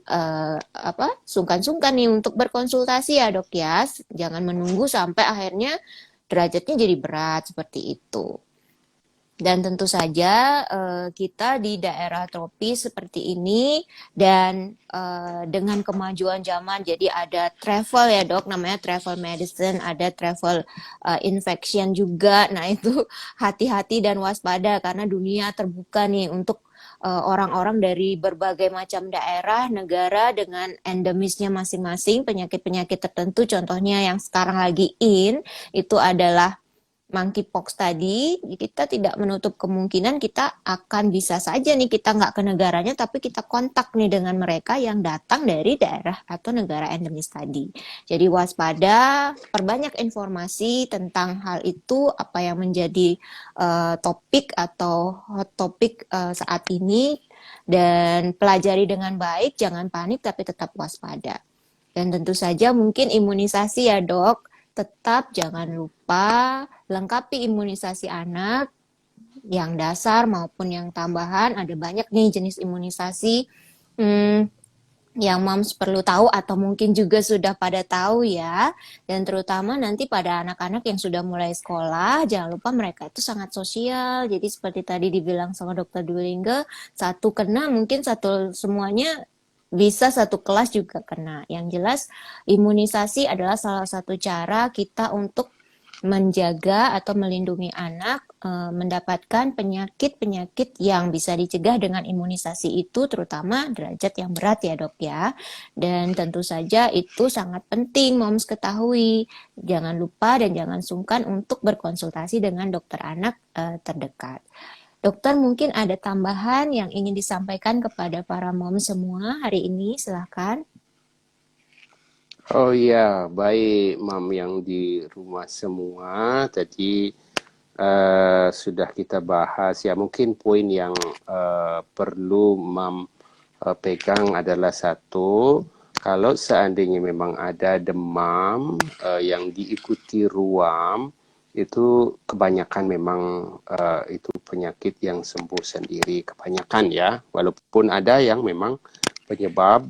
Speaker 1: sungkan-sungkan nih untuk berkonsultasi ya dok ya. Jangan menunggu sampai akhirnya derajatnya jadi berat seperti itu. Dan tentu saja kita di daerah tropis seperti ini dan dengan kemajuan zaman, jadi ada travel ya dok, namanya travel medicine, ada travel infection juga. Nah itu hati-hati dan waspada karena dunia terbuka nih untuk orang-orang dari berbagai macam daerah, negara dengan endemisnya masing-masing, penyakit-penyakit tertentu. Contohnya yang sekarang lagi itu adalah monkeypox tadi, kita tidak menutup kemungkinan kita akan bisa saja nih kita nggak ke negaranya, tapi kita kontak nih dengan mereka yang datang dari daerah atau negara endemis tadi. Jadi waspada, perbanyak informasi tentang hal itu, apa yang menjadi topik atau hot topik saat ini, dan pelajari dengan baik, jangan panik tapi tetap waspada. Dan tentu saja mungkin imunisasi ya dok, tetap jangan lupa lengkapi imunisasi anak yang dasar maupun yang tambahan. Ada banyak nih jenis imunisasi yang moms perlu tahu atau mungkin juga sudah pada tahu ya. Dan terutama nanti pada anak-anak yang sudah mulai sekolah, jangan lupa mereka itu sangat sosial. Jadi seperti tadi dibilang sama Dokter Dwilingge, satu kena mungkin satu semuanya bisa satu kelas juga kena. Yang jelas imunisasi adalah salah satu cara kita untuk menjaga atau melindungi anak mendapatkan penyakit-penyakit yang bisa dicegah dengan imunisasi itu, terutama derajat yang berat ya dok ya. Dan tentu saja itu sangat penting moms ketahui. Jangan lupa dan jangan sungkan untuk berkonsultasi dengan dokter anak terdekat. Dokter mungkin ada tambahan yang ingin disampaikan kepada para mom semua hari ini, silahkan.
Speaker 2: Oh iya, baik, Mam yang di rumah semua. Tadi sudah kita bahas ya. Mungkin poin yang perlu Mam pegang adalah satu, kalau seandainya memang ada demam yang diikuti ruam, itu kebanyakan memang itu penyakit yang sembuh sendiri, kebanyakan ya. Walaupun ada yang memang penyebab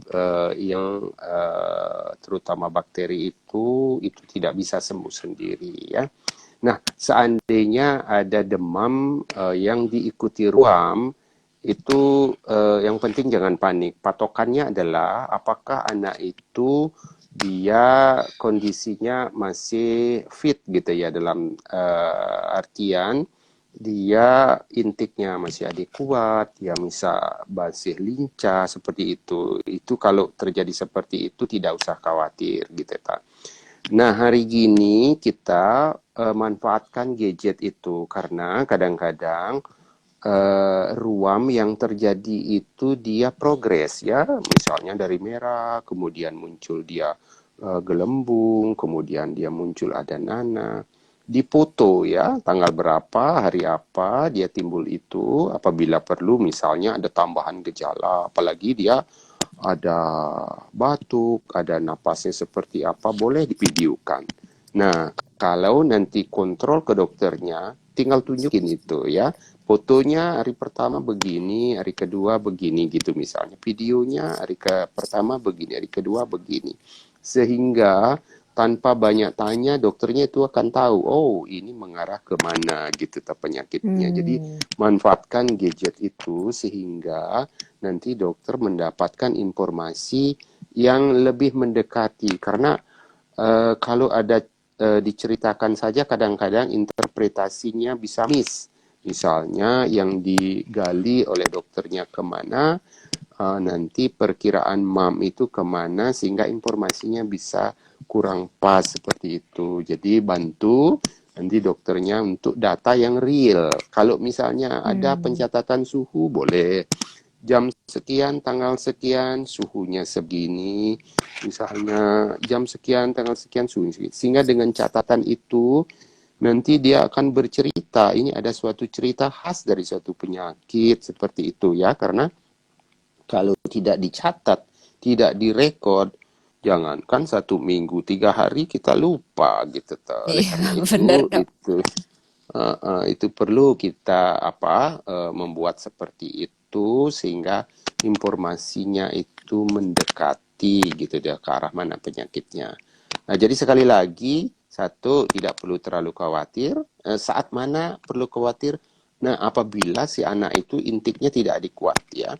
Speaker 2: yang terutama bakteri itu tidak bisa sembuh sendiri ya. Nah, seandainya ada demam yang diikuti ruam, itu yang penting jangan panik. Patokannya adalah apakah anak itu dia kondisinya masih fit gitu ya, dalam artian dia intiknya masih adekuat, dia bisa masih lincah seperti itu. Itu kalau terjadi seperti itu tidak usah khawatir gitu ya. Nah, hari gini kita manfaatkan gadget itu karena kadang-kadang ruam yang terjadi itu dia progres ya, misalnya dari merah, kemudian muncul dia gelembung, kemudian dia muncul ada nanah. Dipoto ya, tanggal berapa, hari apa dia timbul itu, apabila perlu misalnya ada tambahan gejala, apalagi dia ada batuk, ada napasnya seperti apa, boleh divideokan. Nah, kalau nanti kontrol ke dokternya, tinggal tunjukin itu ya. Fotonya hari pertama begini, hari kedua begini gitu misalnya. Videonya hari pertama begini, hari kedua begini. Sehingga tanpa banyak tanya dokternya itu akan tahu, oh ini mengarah ke mana gitu penyakitnya. Jadi manfaatkan gadget itu sehingga nanti dokter mendapatkan informasi yang lebih mendekati. Karena kalau ada diceritakan saja kadang-kadang interpretasinya bisa miss. Misalnya yang digali oleh dokternya kemana, nanti perkiraan MAM itu kemana sehingga informasinya bisa kurang pas seperti itu. Jadi bantu nanti dokternya untuk data yang real. Kalau misalnya ada
Speaker 1: Hmm.
Speaker 2: pencatatan suhu boleh jam sekian, tanggal sekian, suhunya segini, misalnya jam sekian, tanggal sekian, suhu segini. Sehingga dengan catatan itu, nanti dia akan bercerita, ini ada suatu cerita khas dari suatu penyakit, seperti itu ya, karena kalau tidak dicatat, tidak direkod, jangankan 1 minggu, 3 hari kita lupa gitu. Oleh
Speaker 1: Iya,
Speaker 2: karena
Speaker 1: bener
Speaker 2: itu,
Speaker 1: dok.
Speaker 2: itu perlu kita membuat seperti itu sehingga informasinya itu mendekati gitu dia ke arah mana penyakitnya. Nah, jadi sekali lagi satu tidak perlu terlalu khawatir. Saat mana perlu khawatir? Nah, apabila si anak itu intiknya tidak adekuat ya.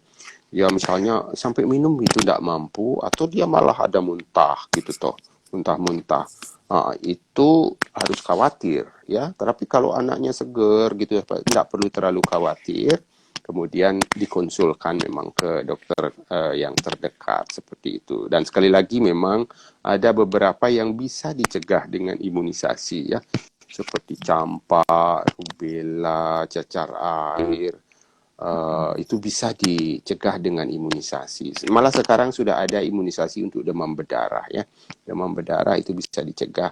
Speaker 2: Ya misalnya sampai minum itu tidak mampu atau dia malah ada muntah gitu toh, muntah-muntah. Itu harus khawatir ya. Tapi kalau anaknya seger gitu ya, tidak perlu terlalu khawatir. Kemudian dikonsulkan memang ke dokter yang terdekat seperti itu. Dan sekali lagi memang ada beberapa yang bisa dicegah dengan imunisasi ya, seperti campak, rubella, cacar air, itu bisa dicegah dengan imunisasi. Malah sekarang sudah ada imunisasi untuk demam berdarah ya. Demam berdarah itu bisa dicegah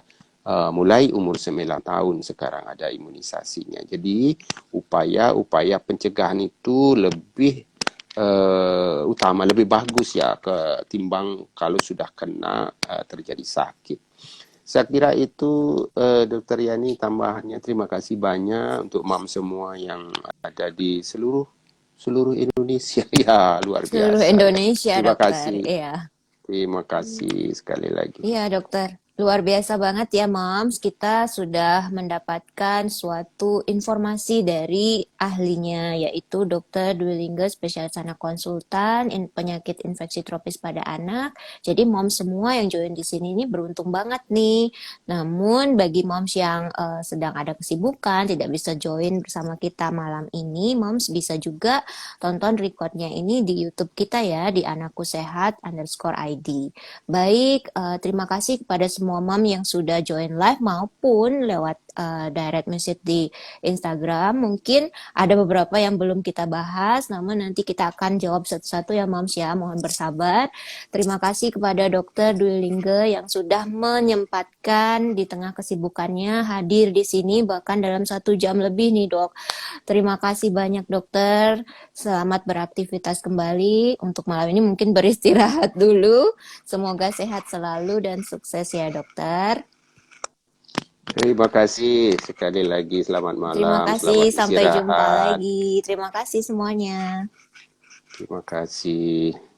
Speaker 2: mulai umur 9 tahun sekarang ada imunisasinya. Jadi upaya-upaya pencegahan itu lebih utama, lebih bagus ya ketimbang kalau sudah kena terjadi sakit. Saya kira itu Dokter Yani tambahannya. Terima kasih banyak untuk mam semua yang ada di seluruh seluruh Indonesia. Ya, luar
Speaker 1: Seluruh
Speaker 2: biasa ya.
Speaker 1: Indonesia
Speaker 2: Terima
Speaker 1: dokter.
Speaker 2: kasih.
Speaker 1: Iya.
Speaker 2: Terima kasih sekali lagi.
Speaker 1: Iya, dokter. Luar biasa banget ya, Moms. Kita sudah mendapatkan suatu informasi dari ahlinya, yaitu Dokter Dwi Lingga, spesialis anak konsultan penyakit infeksi tropis pada anak. Jadi, Moms semua yang join di sini ini beruntung banget nih. Namun, bagi Moms yang sedang ada kesibukan, tidak bisa join bersama kita malam ini, Moms bisa juga tonton recordnya ini di YouTube kita ya, di Anakku Sehat _ID. Baik, terima kasih kepada semua mom yang sudah join live maupun lewat direct message di Instagram. Mungkin ada beberapa yang belum kita bahas, namun nanti kita akan jawab satu-satu ya moms ya, mohon bersabar. Terima kasih kepada Dokter Dwi Lingga yang sudah menyempatkan di tengah kesibukannya hadir di sini bahkan dalam 1 jam lebih nih dok. Terima kasih banyak dokter, selamat beraktivitas kembali. Untuk malam ini mungkin beristirahat dulu. Semoga sehat selalu dan sukses ya dokter.
Speaker 2: Terima kasih sekali lagi. Selamat
Speaker 1: Terima
Speaker 2: malam,
Speaker 1: kasih,
Speaker 2: selamat
Speaker 1: sampai jumpa
Speaker 2: istirahat.
Speaker 1: lagi. Terima kasih semuanya.
Speaker 2: Terima kasih.